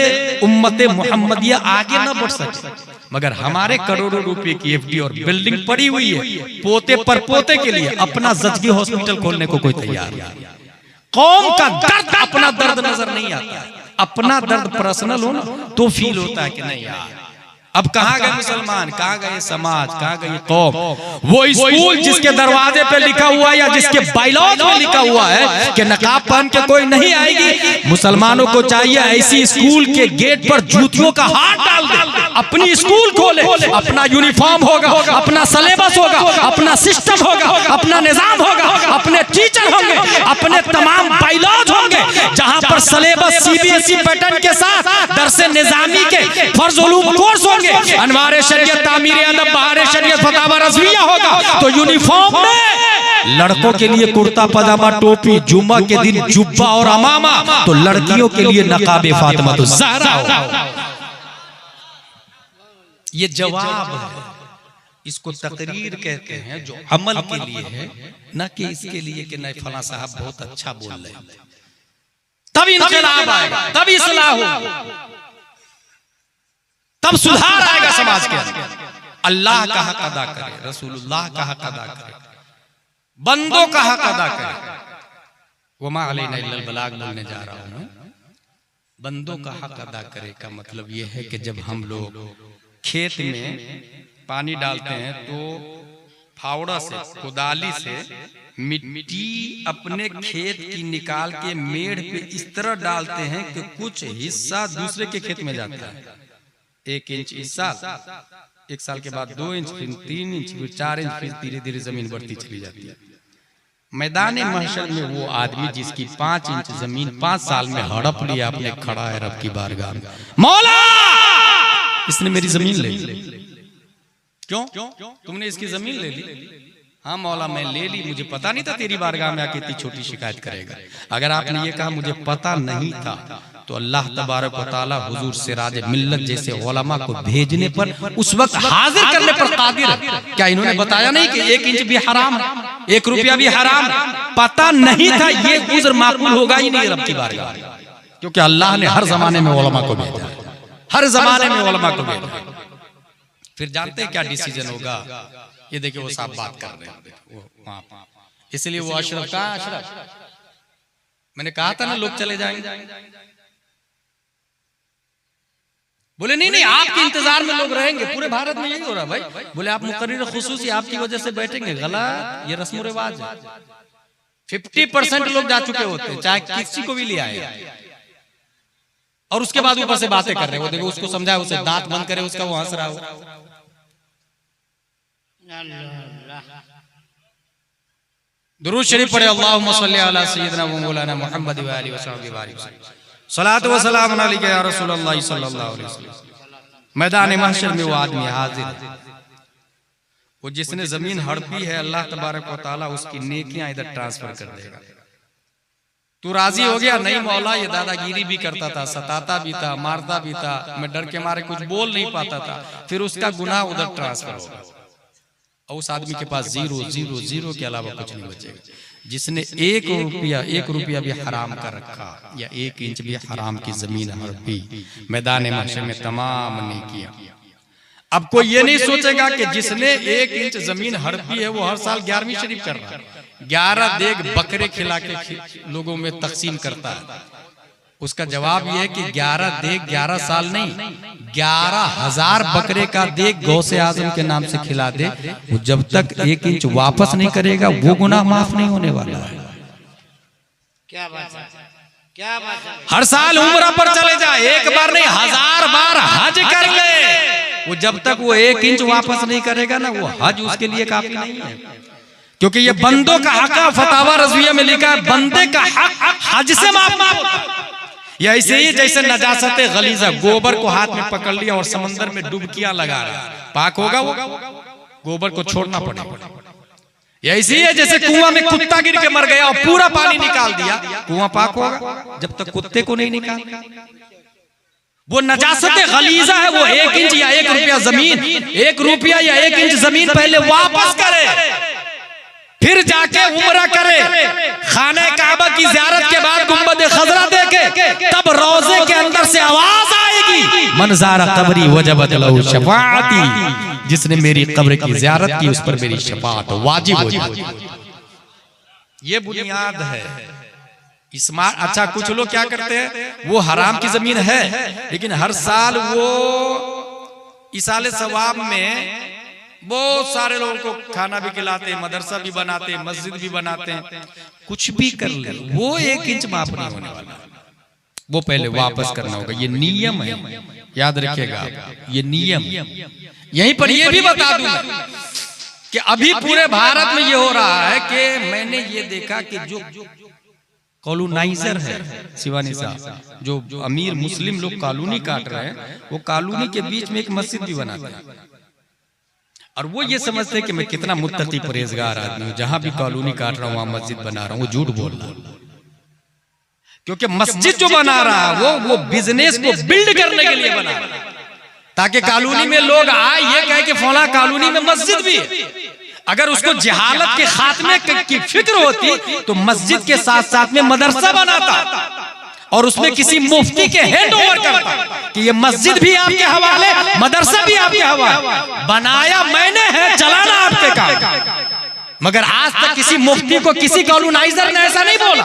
उम्मते मुहम्मदिया आगे न बढ़ सके। मगर हमारे करोड़ों रुपए की एफडी और बिल्डिंग पड़ी हुई है, पोते पर पोते के लिए अपना ज़च्गी हॉस्पिटल खोलने को कोई तैयार नहीं। कौम का दर्द अपना दर्द नजर नहीं आता, अपना दर्द पर्सनल हो ना तो फील होता है कि नहीं यार अब कहाँ गए मुसलमान, कहाँ गए समाज, कहाँ गए कौम। वो स्कूल जिसके दरवाजे पे लिखा हुआ है या जिसके बायलॉज में लिखा हुआ है कि नकाब पहन के कोई नहीं आएगी, मुसलमानों को चाहिए ऐसी स्कूल के गेट पर जूतियों का हाथ डाल दे, अपनी स्कूल खोले, अपना यूनिफॉर्म होगा, अपना सिलेबस होगा, अपना सिस्टम होगा, अपना निजाम होगा, अपने टीचर होंगे, अपने तमाम बायलॉज होंगे, जहाँ पर सिलेबस सीबीएसई पैटर्न के साथ दरसे निजामी के फर्ज उलूम कोर्स होंगे, अनवार शरीयत, तामीर अदब, बहार शरीयत, फतावा रज़विया होगा। तो यूनिफॉर्म में लड़कों के लिए कुर्ता पजामा टोपी, जुम्मा के दिन जुब्बा और अमामा, तो लड़कियों के लिए नकाब फातिमा तो ज़हरा होगा। ये जवाब है, इसको तकरीर कहते हैं जो अमल के लिए है, न कि इसके लिए कि नहीं फला साहब बहुत अच्छा बोल रहे हैं। तब इनकलाब आएगा, तब इस्लाह होगा, तब सुधार आएगा समाज के अंदर। अल्लाह का हक अदा करे, रसूलुल्लाह का हक अदा करे, बंदों का हक अदा करे। वमा अलैना इल्लल बलाग बोलने जा रहा हूं। बंदों का हक अदा करे का मतलब यह है कि जब हम लोग खेत में पानी डालते हैं तो फावड़ा से, कुदाली से मिट्टी अपने खेत की निकाल के मेड़ पे इस तरह डालते हैं कि कुछ हिस्सा दूसरे के खेत में जाता है। 1 इंच इस साल, 1 साल के बाद 2 इंच, फिर 3 इंच, फिर 4 इंच, फिर धीरे धीरे जमीन बढ़ती चली जाती है। मैदान महशर में वो आदमी जिसकी 5 इंच जमीन 5 साल में हड़प लिया, अपने खड़ा है रब की बारगाह में, मौला इसने मेरी जमीन ले ली। क्यों? तुमने इसकी जमीन ले ली? हाँ मौला मैं ले ली, मुझे पता नहीं था तेरी बारगाह में आके इतनी छोटी शिकायत करेगा। अगर आपने ये कहा मुझे पता नहीं था, तो अल्लाह तबारक व तआला हुजूर सिराज मिल्लत जैसे उलमा को भेजने पर, उस वक्त हाजिर करने पर कादिर है। क्या इन्होंने बताया नहीं कि 1 इंच भी हराम है, 1 रुपया भी हराम? पता नहीं था, ये उज़्र माकूल होगा ही नहीं रब की बारगाह में, क्योंकि अल्लाह ने हर जमाने में उलमा को भेजा है, हर जमाने में उलमा को भेजा है। फिर जानते हैं क्या डिसीजन होगा? ये देखिए वो साहब बात कर रहे हैं, इसलिए वो अशरफ का अशरफ, मैंने कहा था ना लोग चले जाएंगे। बोले नहीं नहीं आपके इंतजार में लोग रहेंगे, पूरे भारत में यही हो रहा भाई। बोले आप मुकर्रिर खुसूसी आपकी वजह से बैठेंगे, गलत, ये रस्म रिवाज है। 50% लोग जा चुके होते हैं, चाहे किसी को भी ले आए, और उसके बाद ऊपर से बातें कर रहे हैं। वो देखो उसको समझाए, उसे दांत बंद करे, उसका वो हंस रहा हो। दुरूद शरीफ पढ़े, अल्लाहुम्मा सल्ली अला सय्यिदिना व मौलाना मुहम्मद व आलिहि व सहबिहि व सल्लम, सलात व सलाम अलैका या रसूलल्लाह सल्लल्लाहु अलैहि वसल्लम। मैदान महशर में वो आदमी हाजिर है, वो जिसने जमीन हड़पी है, अल्लाह तबारक व तआला उसकी नेकियां इधर ट्रांसफर कर देगा। तू राजी हो गया? नहीं मौला, ये दादागिरी भी करता था, सताता भी था, मारता भी था, मैं डर के मारे कुछ बोल नहीं पाता था। फिर उसका गुनाह उधर ट्रांसफर होगा, और उस आदमी के पास 0 के अलावा कुछ नहीं बचेगा। जिसने 1 रुपया भी हराम कर रखा, या 1 इंच भी हराम की जमीन हड़पी, मैदान महशर में तमाम नेकियां। अब कोई ये नहीं सोचेगा कि जिसने 1 इंच जमीन हड़पी है वो हर साल 11वीं शरीफ कर रहा है, 11 देग बकरे खिला के लोगों में तकसीम करता है। उसका जवाब यह है कि 11 देग 11 साल नहीं, 11,000 बकरे का देग गौसे आजम के नाम से खिला दे, वो जब तक 1 इंच वापस नहीं करेगा वो गुनाह माफ नहीं होने वाला है। क्या बात है, क्या बात है। हर साल उम्रा पर चले जाए, 1 बार नहीं 1000 बार हज कर ले, वो जब तक वो 1 इंच वापस नहीं करेगा ना, वो हज उसके लिए काफी नहीं है। क्योंकि ये बंदों का हक, फतावा रज़विया में लिखा है, बंदे का हक हज से माफ होता है। या ऐसे ही जैसे नजासत गलीजा, गोबर को हाथ में पकड़ लिया और समंदर में डुबकियां लगा रहा, पाक होगा वो? गोबर को छोड़ना पड़ेगा। या ऐसे ही है जैसे कुआं में कुत्ता गिर के मर गया और पूरा पानी निकाल दिया, कुआं पाक होगा जब तक कुत्ते को नहीं निकाल। वो नजासत गलीजा है, वो 1 इंच या 1 रुपया जमीन, 1 रुपया या 1 इंच जमीन पहले वापस करे, फिर जाके उम्रा करे, खाने काबा की ज़ियारत के बाद गुंबद खजरा देखे, तब रोजे के अंदर से आवाज आएगी, मन ज़ारा कब्री वजबत लहू शफाअती, जिसने मेरी कब्र की ज़ियारत की उस पर मेरी शफाअत वाजिब हो जाएगी। ये बुनियाद है। अच्छा कुछ लोग क्या करते हैं, वो हराम की जमीन है लेकिन हर साल वो इसाले सवाब में बहुत सारे लोगों को खाना भी खिलाते, मदरसा भी बनाते, मस्जिद भी बनाते हैं, कुछ भी कर ले, वो 1 इंच माफ नहीं होने वाला, वो पहले वापस करना होगा। ये नियम है, याद रखिएगा, ये नियम। यहीं पर ये भी बता दूं कि अभी पूरे भारत में ये हो रहा है कि मैंने ये देखा कि जो कॉलोनाइजर है शिवानी साहब, जो अमीर मुस्लिम लोग कॉलोनी काट रहे हैं, वो कॉलोनी के बीच में एक मस्जिद भी बनाते हैं, और वो ये समझते हैं कि मैं कितना मुत्तकी परहेजगार आदमी हूं, जहां भी कॉलोनी काट रहा हूं वहां मस्जिद बना रहा हूं। वो झूठ बोल रहा है, क्योंकि मस्जिद जो बना रहा है वो बिजनेस को बिल्ड करने के लिए बना रहा है। ताकि कॉलोनी में लोग आए ये कहे कि फला कॉलोनी में मस्जिद भी है। अगर उसको जहालत के खात्मे की फिक्र होती तो मस्जिद के साथ साथ में मदरसा बनाता और उसमें किसी मुफ्ती के हैंड ओवर करता कि ये मस्जिद भी आपके हवाले, मदरसा भी आपके हवाले। बनाया मैंने है, चलाना आपके काम। मगर आज तक किसी मुफ्ती को किसी कॉलोनाइजर ने ऐसा नहीं बोला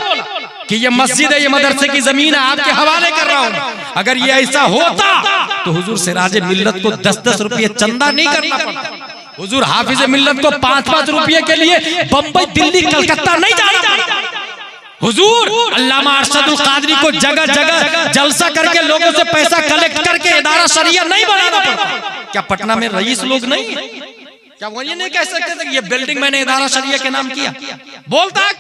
कि ये मस्जिद है, ये मदरसे की जमीन है, आपके हवाले कर रहा हूं। अगर ये ऐसा होता तो हुजूर सिराजे मिल्लत को 10-10 रुपये चंदा नहीं करना पड़ता। हुजूर हाफिज मिल्लत को 5-5 रुपये के लिए बंबई, दिल्ली, कलकत्ता नहीं जाना पड़ता। हुजूर अल्लामा अरशदुल कादरी को जगह जगह जलसा करके लोगों से पैसा कलेक्ट करके इदारा शरिया नहीं बनाना पड़ता। क्या पटना में रईस लोग नहीं है? क्या वो ये नहीं कह सकते कि ये बिल्डिंग मैंने इदारा शरिया के नाम किया? बोलता है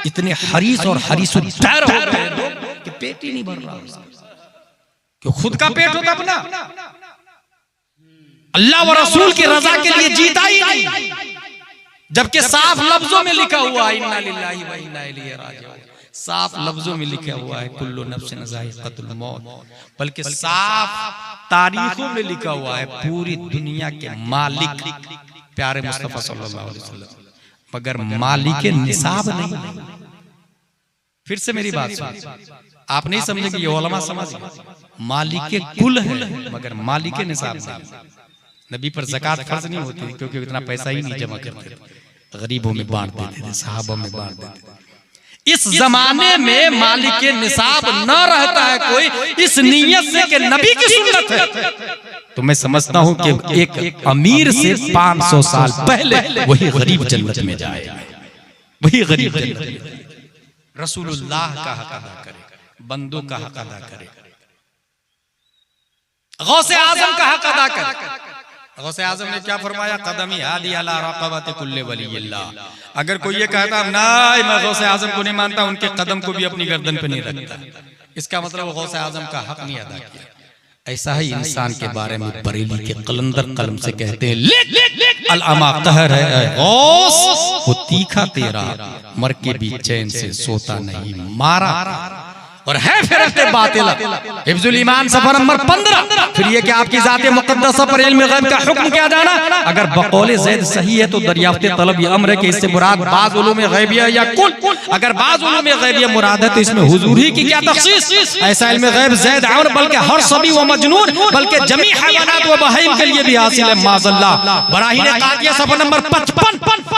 इतने हरीस और हरीसुद्दौर हो गए लोग कि पेट ही नहीं भर रहा क्यों? खुद का पेट होता अपना, अल्लाह व रसूल की रजा के लिए जीता ही नहीं। जबकि साफ लफ्जों में लिखा हुआ है इन्ना लिल्लाहि व इन्ना इलैहि राजिऊन, साफ लफ्जों में लिखा हुआ है कुल्लु नफ्सिन ज़ाइक़तुल मौत, बल्कि साफ तारीखों में लिखा हुआ है पूरी दुनिया के मालिक प्यारे मुस्तफा सल्लल्लाहु अलैहि वसल्लम, मगर मालिक निसाब नहीं। फिर से मेरी बात सुन, आप नहीं समझेंगे, ये उलमा समझ, मालिक कुल है मगर मालिक निसाब नहीं। नबी पर ज़कात फर्ज नहीं होती क्योंकि इतना पैसा ही नहीं जमा करते, गरीबों में बांट देते थे, सहाबा में बांट देते थे। इस जमाने में मालिक निसाब न रहता है कोई इस नीयत से कि नबी की सुन्नत है, तो मैं समझता हूं कि एक अमीर से 500 साल पहले वही गरीब जन्नत में जाएगा, वही गरीब जन्नत में। रसूलुल्लाह का हक अदा करे, बंदों का हक अदा करे, गौसे आजम का हक अदा करे। गौसे आजम ने क्या फरमाया? कदमी हादी अला रक़बत कुल्ले वलील्लाह। अगर कोई ये कहता नहीं मैं गौसे आजम को नहीं मानता, उनके कदम को भी अपनी गर्दन पे नहीं रखता, इसका मतलब गौसे आजम का हक नहीं अदा किया। ऐसा ही इंसान के बारे में बरेली के कलंदर कलम से कहते हैं अल-अमा कहर है गौस, वो तीखा तेरा मर के भी चैन से सोता नहीं, मारा और है फिरते बातिल। हिफ्जुल ईमान सफर नंबर 15। फिर ये कि आपकी ज़ात मुक़द्दसा पर इल्म गैब का हुक्म क्या जाना? अगर बकौल ज़ैद सही है तो दरियाफ्ते तलब ये अम्र है कि इससे मुराद बाज़ उलूम गैबिया या कुल। अगर बाज़ उलूम गैबिया मुराद है तो इसमें हुजूर ही की क्या तख़सीस? ऐसा इल्म गैब ज़ैद और बल्कि हर सभी व मजनून बल्कि जमी हैवानात व बहाइम के लिए भी हासिल है माज़अल्लाह। बराहीन कातिया सफर नंबर 55।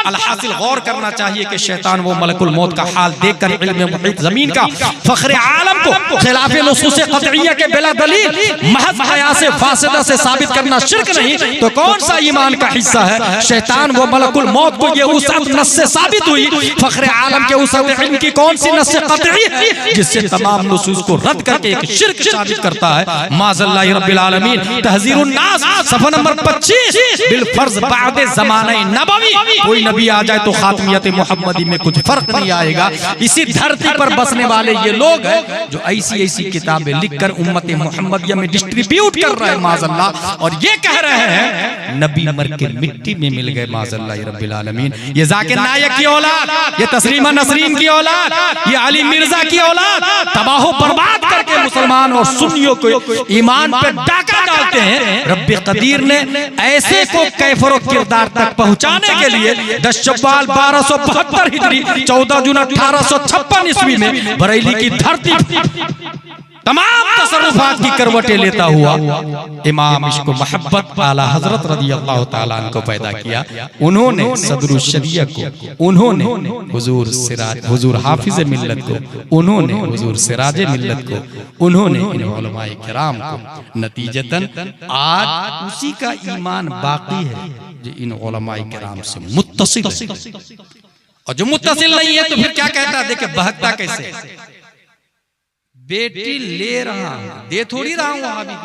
अलहासिल गौर करना चाहिए कि शैतान वो मलकुल मौत का हाल देखकर इल्म मुहीत ज़मीन का फ़ख्र आलम को खिलाफ नुसूस क़तइया के बिला दलील महज़ हया से फासिदा से साबित करना शिर्क नहीं तो कौन सा ईमान का हिस्सा है? शैतान वो मलकुल मौत को ये वसअत नस से साबित हुई, फ़ख्र आलम के वसअत इल्म की कौन सी नस क़तई है जिससे तमाम नुसूस को रद्द करके एक शिर्क साबित करता है? माज़अल्लाहि रब्बिल आलमीन। तहज़ीरुन नास सफ़ा नंबर 25। बिल फर्ज बाद ज़माने नबवी कोई नबी आ जाए तो खातमियत मुहम्मदी में कुछ फर्क नहीं आएगा। इसी धरती पर बसने वाले ये लोग हैं जो ऐसी ऐसी किताबें लिखकर उम्मत मुहम्मदिया में डिस्ट्रीब्यूट कर रहे हैं माज़अल्लाह, और ये कह रहे हैं नबी मर के मिट्टी में मिल गए माज़अल्लाह रब्बिल आलमीन। ये जाकिर नायक की औलाद, ये तस्लीमा नसरीन की औलाद, ये अली मिर्जा की औलाद तबाह बर्बाद करके मुसलमान और सुन्नियों को ईमान पर डाका डालते हैं। रब्बे कदीर ने ऐसे को कैफर और किरदार तक पहुंचाने के लिए 10 शव्वाल 1272 हिजरी 14 जून 1856 ईस्वी में बरेली की धरती तमाम तसर्रुफात की करवटें लेता हुआ इमाम इश्क मोहब्बत आला हजरत रज़ियल्लाहु ताला को पैदा किया। उन्होंने सदरुल शरिया को, उन्होंने हुजूर सिराज, हुजूर हाफिज मिल्लत को, उन्होंने हुजूर सिराज मिल्लत को, उन्होंने इन उलमाए किराम को। नतीजतन आज उसी का ईमान बाकी है जो इन उलमाए किराम से मुत्तसिल है, और जो मुत्तसिल नहीं है तो फिर क्या कहता है? देखिए बहकता कैसे, बेटी ले रहा हूं, दे थोड़ी रहा हूं, वहां भी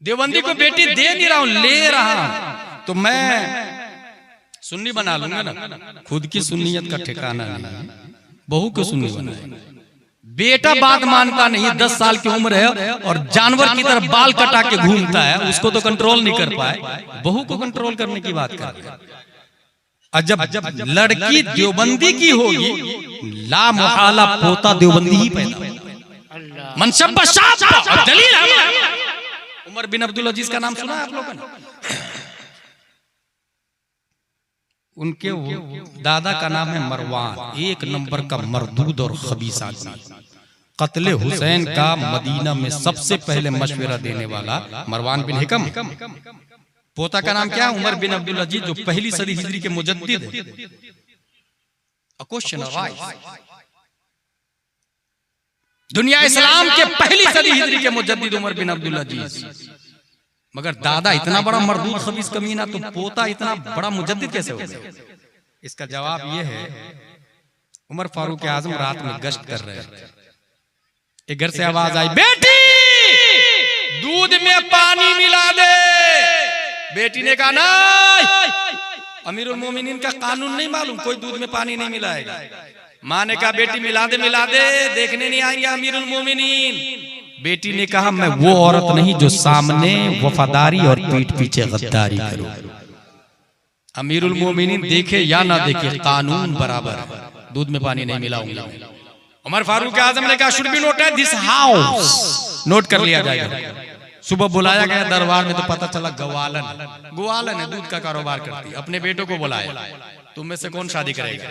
देवबंदी को बेटी दे नहीं रहा हूं, ले रहा हूं, तो मैं सुन्नी बना लूंगा ना। खुद की सुन्नियत का ठिकाना नहीं, बहू को सुन्नी बनाए। बेटा बात मानता नहीं, 10 साल की उम्र है और जानवर की तरह बाल कटा के घूमता है, उसको तो कंट्रोल नहीं कर पाए, बहू को कंट्रोल करने की बात कर रहे हैं। जब लड़की देवबंदी की होगी ला मुहाला पोता देवबंदी ही पैदा। मनशब्बा शाद दलील है उमर बिन अब्दुल अजीज का नाम सुना है आप लोगों ने? उनके दादा का नाम है मरवान, एक नंबर का मरदूद और खबीस आदमी। कत्ले हुसैन का मदीना में सबसे पहले मशवरा देने वाला मरवान बिन हिकम। पोता का नाम क्या है? उमर बिन अब्दुल अजीज, जो पहली सदी हिजरी के मुजद्दिद है। क्वेश्चन अराइज, दुनिया इस्लाम के पहली सदी हिजरी के मुजद्दिद उमर बिन अब्दुल अजीज, मगर दादा इतना बड़ा मरदूद खबीस कमीना, तो पोता इतना बड़ा मुजद्दिद कैसे हो गया? इसका जवाब यह है, उमर फारूक आजम रात में गश्त कर रहे थे, एक घर से आवाज आई, बेटी दूध में पानी मिला दे। बेटी ने कहा नहीं, अमीरुल मोमिनीन का कानून नहीं मालूम, कोई दूध में पानी नहीं मिलाएगा। माँ ने कहा बेटी मिला दे, देखने नहीं आएंगे अमीरुल मोमिनीन। बेटी ने कहा मैं वो औरत नहीं जो सामने वफादारी और पीठ पीछे गद्दारी करूं। अमीरुल मोमिनीन देखे या ना देखे, कानून बराबर है, दूध में पानी नहीं मिलाऊंगा। उमर फारूक आजम ने कहा should be noted this house, note कर लिया जाएगा। सुबह बुलाया गया दरबार में, तो पता चला ग्वालन है, दूध का कारोबार करती है। अपने बेटों को बुलाया, तुम में से कौन शादी करेगा?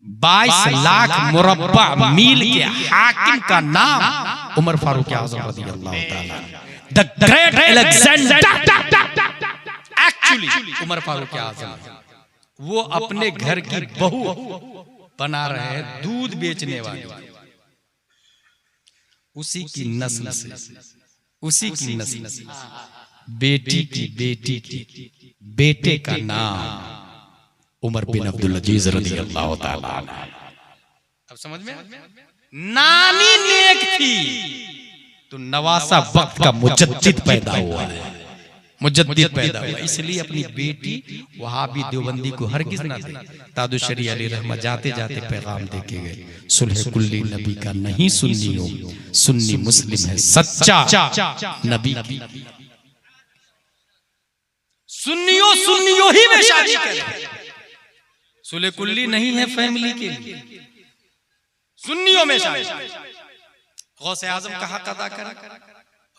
22 लाख मुरब्बा मील के हाकिम का नाम उमर फारूक आज़म रज़ियल्लाहु ताला, the great Alexander. Actually Umar Farooq Azam वो अपने घर की बहू बना रहे हैं दूध बेचने वाली, उसी की नस्ल से बेटी की बेटे का नाम उमर बिन अब्दुल अजीज रज़ियल्लाहु ताला। अब समझ में? नानी नेक थी तो नवासा वक्त का मुजद्दिद पैदा हुआ है, इसलिए अपनी बेटी वहाबी देवबंदी को हरगिज ना दे। तादुशरी अली रहमत जाते जाते पैगाम देके गए, सुलह कुल्ली नबी का नहीं सुन्नी हो, सुन्नी मुस्लिम है सच्चा नबी की। सुन्नियों ही में शादी करें, सुलह कुल्ली नहीं है फैमिली के लिए, सुन्नियों में शादी। गौसे आजम का हक अदा करें,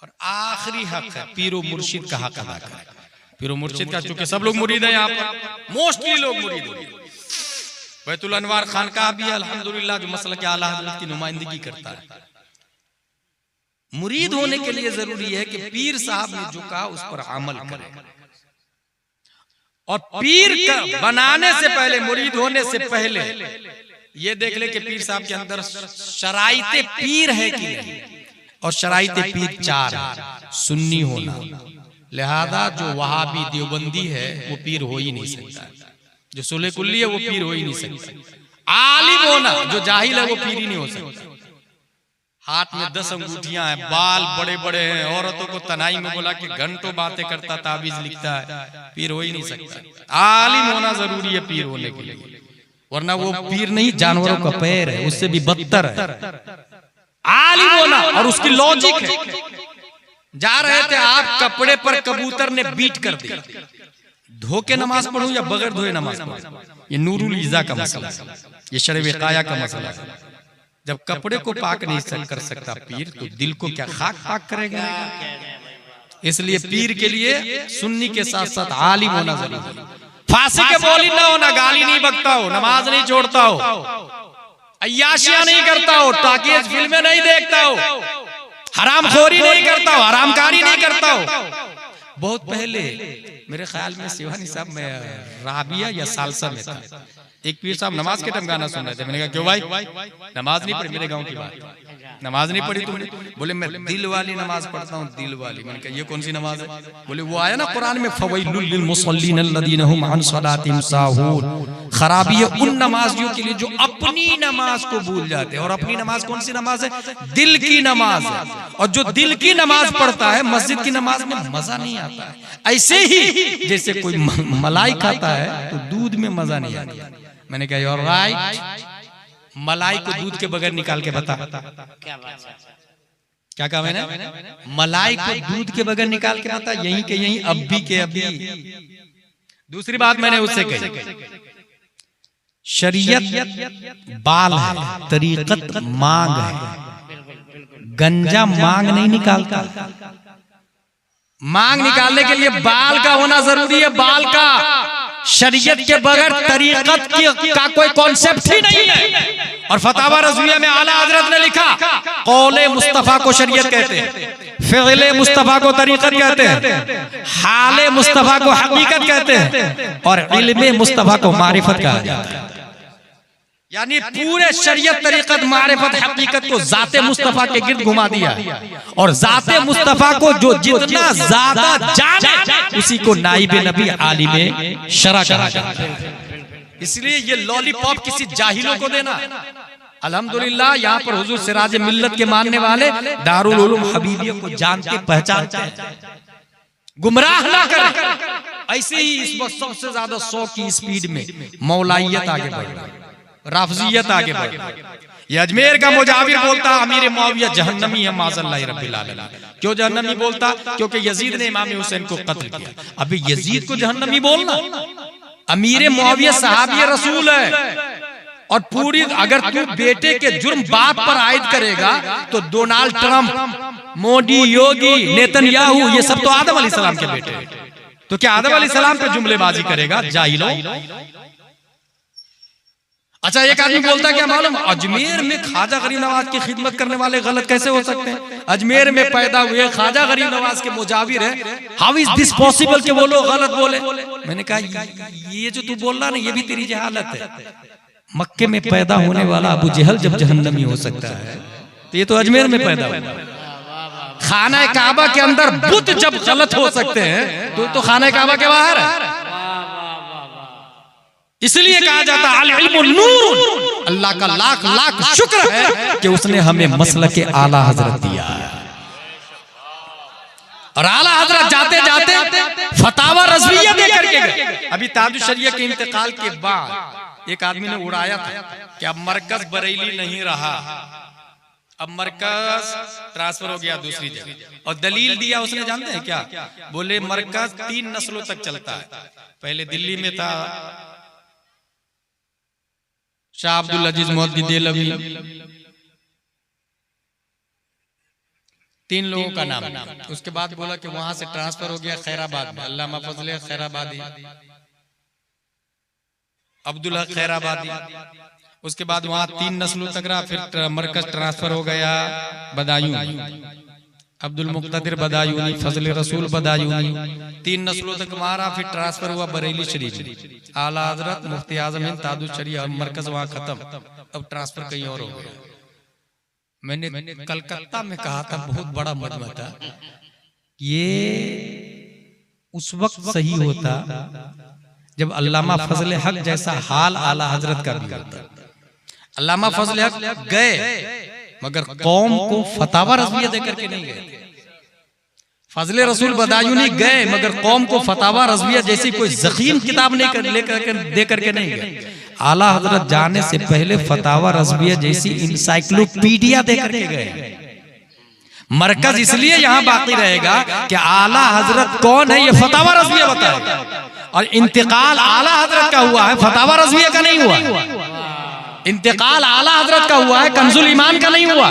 और आखिरी हक है पीरो मुर्शिद का हक अदा करें। पीरो मुर्शिद का चूंकि सब लोग मुरीद हैं यहाँ पर, मोस्टली लोग मुरीद हैं। बैतुल अनवार खानकाह भी अल्हम्दुलिल्लाह जो मसलक आला हज़रत की नुमाइंदगी करता है। मुरीद होने के लिए जरूरी है कि पीर साहब ने जो कहा उस पर अमल करें, और पीर बनाने से पहले, मुरीद होने से पहले ये देख ले कि पीर साहब के अंदर शराइते पीर है कि नहीं। और शराइते पीर 4 है, सुन्नी होना, लिहाजा जो वहाबी देवबंदी है वो पीर हो ही नहीं सकता, जो सुलह कुल्ली है वो पीर हो ही नहीं सकता। आलिम होना, जो जाहिल है वो पीर ही नहीं हो सकता। हाथ में 10 अंगूठियां हैं, बाल बड़े बड़े हैं, औरतों को तनाई में बोला कि घंटों बातें करता, ताबीज लिखता है, पीर हो ही नहीं सकता। आलिम होना जरूरी है पीर होने के लिए, वरना वो पीर नहीं जानवरों का पैर है, उससे भी बदतर है। आलिम होना, और उसकी लॉजिक है। जा रहे थे आप, कपड़े पर कबूतर ने बीट कर दिया, धो के नमाज पढ़ूं या बगैर धोए नमाज पढ़ूं? ये नूरुल इज़ा का मसला है, ये शर्अ विक़ाया का मसला है। जब कपड़े को पाक नहीं कर सकता पीर, तो दिल को क्या खाक पाक करेगा? इसलिए पीर के लिए सुन्नी के साथ साथ आलिम होना जरूरी है। फांसी के बोली ना होना, गाली नहीं बकता हो, नमाज नहीं छोड़ता हो, अय्याशियां नहीं करता हो, ताकि फिल्में नहीं देखता हो, हरामखोरी नहीं करता हो, हरामकारी नहीं करता हो। बहुत पहले मेरे ख्याल में सिवानी साहब में राबिया या सालसा में था, एक पीर साहब नमाज के टाइम गाना सुन रहे थे। मैंने कहा क्यों भाई, नमाज नहीं पढ़ी? मेरे गांव की बात, नमाज नहीं पढ़ी तुमने? बोले मैं दिल वाली नमाज पढ़ता हूँ, दिल वाली। मैंने कहा ये कौन सी नमाज है? बोले वो आया ना कुरान में, फवैलुल लिल मुसल्लीन अल्लज़ीना हुम अन सलातिहिम साहून। खराबी है उन नमाजियों के लिए जो अपनी नमाज को भूल जाते हैं। और अपनी नमाज कौन सी नमाज है? दिल की नमाज है। और जो दिल की नमाज पढ़ता है, मस्जिद की नमाज में मजा नहीं आता है। ऐसे ही जैसे कोई मलाई खाता है तो दूध में मजा नहीं आता। मैंने कहा यू आर राइट, मलाई को दूध के बगैर निकाल के बता। क्या बात है? क्या कहा मैंने? मलाई को दूध के बगैर निकाल के बता, यहीं के यहीं, अभी के अभी। दूसरी बात मैंने उससे कही, शरीयत बाल है, तरीकत मांग है। गंजा मांग नहीं निकालता, मांग निकालने के लिए बाल का होना जरूरी है, बाल का। शरीयत के बगैर तरीकत का कोई कॉन्सेप्ट ही नहीं है। और फतावा रज़विया में आला हजरत ने लिखा, कौले मुस्तफा को शरीयत कहते हैं, फ़िले मुस्तफा को तरीकत कहते हैं, हाले मुस्तफा को हकीकत कहते हैं, और इल्मे मुस्तफा को मारिफत कहा जाता है। यानी पूरे शरीयत तरीकत मारिफत हकीकत को जाते मुस्तफा के गिर्द घुमा दिया। और जाते मुस्तफा को जो जितना ज्यादा जाने उसी को नाइबे नबी आलिमे शरा कहा जाता है। इसलिए ये लॉलीपॉप किसी जाहिलों को देना। अल्हम्दुलिल्लाह यहाँ पर हुजूर सिराज मिल्लत के मानने वाले दारुल उलूम हबीबिया को जानते पहचानते हैं, गुमराह ना करें। ऐसे ही इस वक्त सबसे ज्यादा 100 की स्पीड में मौलाइयत आगे बढ़ रही है, राफजियत आगे बढ़ रही है। ये अजमेर का मुजाविर बोलता अमीर मुआविया जहन्नमी है माज़ल्लाह रब्बिल आलमीन। क्यों जहन्नमी बोलता? क्योंकि यजीद ने इमाम हुसैन को कत्ल किया। अभी यजीद को जहन्नमी बोलना? अमीर मुआविया सहाबी रसूल है। और पूरी अगर तू बेटे के जुर्म बाप पर आयद करेगा तो डोनाल्ड ट्रंप, मोदी, योगी, नेतन्याहू, ये सब तो आदम अलैहिस्सलाम के बेटे हैं। तो क्या आदम अलैहिस्सलाम पे जुमलेबाजी करेगा? जाहिलो। अच्छा, एक आदमी बोलता क्या मालूम, अजमेर में ख्वाजा गरीब नवाज की खिदमत करने वाले गलत कैसे हो सकते हैं? अजमेर में पैदा हुए ख्वाजा गरीब नवाज के मुजाविर है, हाउ इज दिस पॉसिबल कि वो लोग गलत बोले? मैंने कहा ये जो तू बोल रहा ना, ये भी तेरी जहालत है। मक्के में पैदा होने वाला अबू जहल जब जहन्नमी हो सकता है, तो ये तो अजमेर में पैदा हुआ। खाना काबा के अंदर बुत जब गलत हो सकते हैं तो खाना काबा के बाहर है। इसलिए कहा जाता है अल इल्मु नूर। अल्लाह का लाख लाख शुक्र है कि उसने हमें मसलक आला हजरत दिया है। और आला हजरत जाते जाते फतावा रज़विया देकर के गए। अभी ताजुश शरिया के इंतकाल के बाद एक आदमी ने उड़ाया था कि अब मरकज बरेली नहीं रहा, अब मरकज ट्रांसफर हो गया दूसरी जगह। और दलील दिया उसने, जानते हैं क्या? बोले मरकज 3 नस्लों तक चलता है। पहले दिल्ली में था शाह अब्दुल अजीज मोहद्दी देलवी, 3 लोगों का नाम। उसके बाद बोला कि वहां से ट्रांसफर हो गया खैराबाद में, अल्लामा फजले खैराबादी, अब्दुल्ला खैराबादी। उसके बाद वहां 3 नस्लों तक रहा। फिर मरकज ट्रांसफर हो गया बदायूं, अब्दुल मुक्तदिर बदायूनी, फजले रसूल बदायूनी, 3 नस्लों तक मारा। फिर ट्रांसफर हुआ बरेली शरीफ, आला हजरत मुफ्ती आजम हिंद ताजुश शरिया, मरकज वहां खत्म। अब ट्रांसफर कहीं और हो गया। मैंने कलकत्ता में कहा था, बहुत बड़ा मजमा था, ये उस वक्त सही होता जब अल्लामा फजले हक जैसा हाल आला हजरत का भी होता। अल्लामा फजले हक गए मगर कौम को फतावा रज़विया देकर के नहीं गए। फजले रसूल बदायूनी गए मगर कौम को फतावा रज़विया जैसी कोई ज़ख़ीम किताब नहीं देकर के नहीं गए। आला हजरत जाने से पहले फतावा रज़विया जैसी इंसाइक्लोपीडिया देकर के गए। मरकज इसलिए यहाँ बाकी रहेगा कि आला हजरत कौन है ये फतावा रज़विया बताएगा। और इंतकाल आला हजरत का हुआ है, फतावा रज़विया का नहीं हुआ। इंतकाल आला हजरत का हुआ है, कंजुल ईमान का नहीं हुआ।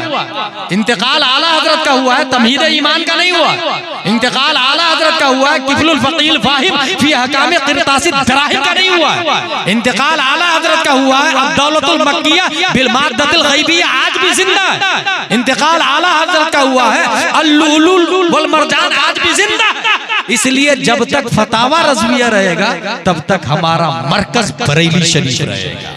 इंतकाल आला हजरत का हुआ है, तमहीद ईमान का नहीं हुआ। इंतकाल आला हजरत का हुआ है, किफलुल फकील फाहिम फी अहकाम क़िरतासी दराहिम का नहीं हुआ। इंतकाल आला हजरत का हुआ है, अद-दौलतुल मक्किया बिल माद्दतिल ग़ैबिया आज भी जिंदा है। इंतकाल आला हजरत का हुआ है, अल-लुलुल वल मरजान आज भी जिंदा। इसलिए जब तक फतावा रज़विया रहेगा तब तक हमारा मरकज बरेली शरीफ रहेगा,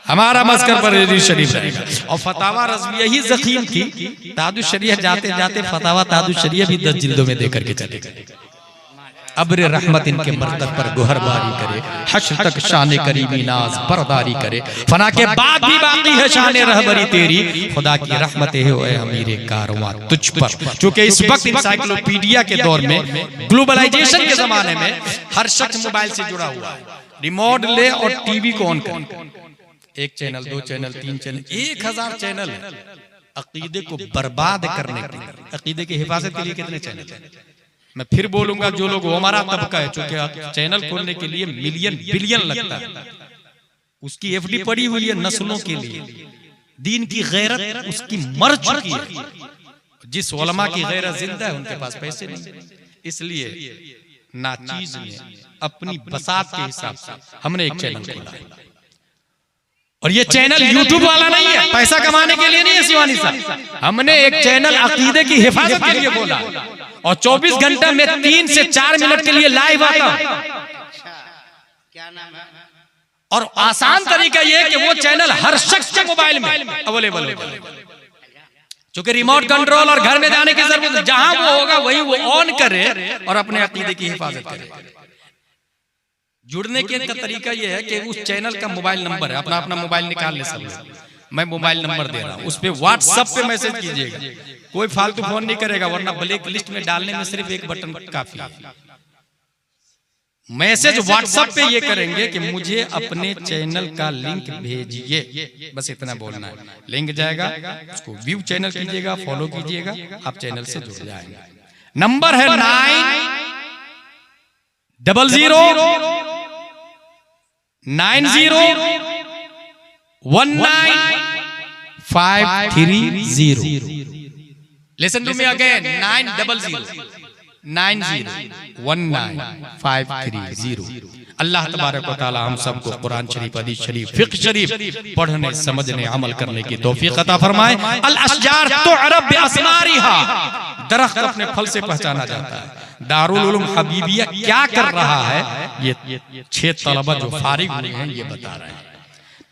हमारा मस्कर बरेली शरीफ रहेगा। और फतावा रज़विया ही ज़ख़ीम की ताजुश शरिया जाते जाते फतावा ताजुश शरिया भी 10 जिल्दों में देकर के चले गए। अब्र रहमत इनके मर्तब पर गुहरबारी करे, हश्र तक शान करीमी नाज बरदारी करे, फना के बाद भी बाकी है शान रहबरी तेरी, खुदा की रहमत है ओए अमीरे कारवां तुझ पर। क्योंकि इस वक्त इंसाइक्लोपीडिया के दौर में, ग्लोबलाइजेशन के जमाने में हर शख्स मोबाइल से जुड़ा हुआ है। रिमोट ले और टीवी को ऑन कर, 1 चैनल 2 चैनल 3 चैनल 1000 चैनल है। अकीदे को बर्बाद करने के लिए, अकीदे की हिफाजत के लिए कितने चैनल हैं? मैं फिर बोलूंगा, जो लोग हमारा तबका है, चूंकि चैनल खोलने के लिए मिलियन बिलियन लगता है, उसकी एफडी पड़ी हुई है नस्लों के लिए। दीन की गैरत उसकी मर चुकी है। जिस उलमा की गैरत जिंदा है उनके पास पैसे नहीं, इसलिए नाचीज में अपनी बसात के हिसाब से हमने एक चैनल खोला है। और ये चैनल यूट्यूब वाला नहीं है, पैसा कमाने के लिए नहीं है शिवानी साहब। हमने एक चैनल अकीदे की हिफाजत के लिए खोला और 24 घंटे में 3 से 4 मिनट के लिए लाइव आता। क्या नाम है? और आसान तरीका ये है कि वो चैनल हर शख्स के मोबाइल में अवेलेबल होगा, क्योंकि रिमोट कंट्रोल और घर में जाने की जरूरत नहीं, जहां वो होगा वही वो ऑन करे और अपने अकीदे की हिफाजत करे। जुड़ने के तरीका ये है कि उस चैनल का मोबाइल नंबर है, अपना अपना मोबाइल निकाल ले सब। मैं मोबाइल नंबर दे रहा हूँ, उस पे व्हाट्सएप पे मैसेज कीजिएगा, कोई फालतू फोन नहीं करेगा, वरना ब्लैक लिस्ट में डालने में सिर्फ एक बटन काफी है। मैसेज व्हाट्सएप पे ये करेंगे कि मुझे अपने चैनल का लिंक भेजिए, बस इतना बोलना है। लिंक जाएगा, उसको व्यू चैनल कीजिएगा, फॉलो कीजिएगा, आप चैनल से जुड़ जाएंगे। नंबर है 90090195330। Listen to me again, 90090195330। अल्लाह तबारक व तआला हम सबको कुरान शरीफ, हदीस शरीफ, फिक्र शरीफ पढ़ने, समझने, अमल करने की तौफीक अता फरमाए। अल अशजार तुअरब बिअस्मारिहा, दरख्त अपने फल से पहचाना जाता है। दारुल उलूम हबीबिया क्या कर रहा है, ये 6 तलबा जो फारिग हुए हैं ये बता रहे हैं।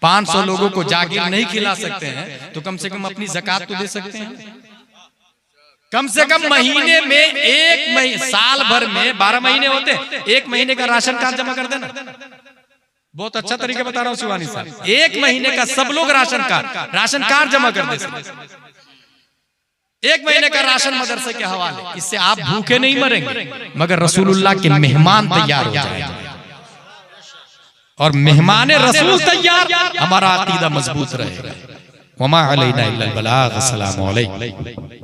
500 लोगों को जागीर नहीं खिला सकते हैं तो कम से कम अपनी ज़कात तो दे सकते हैं। कम से कम महीने में एक महीने, साल भर में 12 महीने होते, 1 महीने का राशन कार्ड जमा कर देना। बहुत अच्छा तरीका बता रहा हूँ शिवानी साहब, 1 महीने का सब लोग राशन कार्ड जमा कर दे सकते। 1 महीने का राशन मदरसे के हवाले, इससे आप भूखे नहीं मरेंगे मगर रसूलुल्लाह के मेहमान तैयार हो जाएंगे। और मेहमान रसूल तैयार, हमारा अकीदा मजबूत रहेगा। वमा अलैना इल्लल बलाग। अस्सलामु अलैकुम।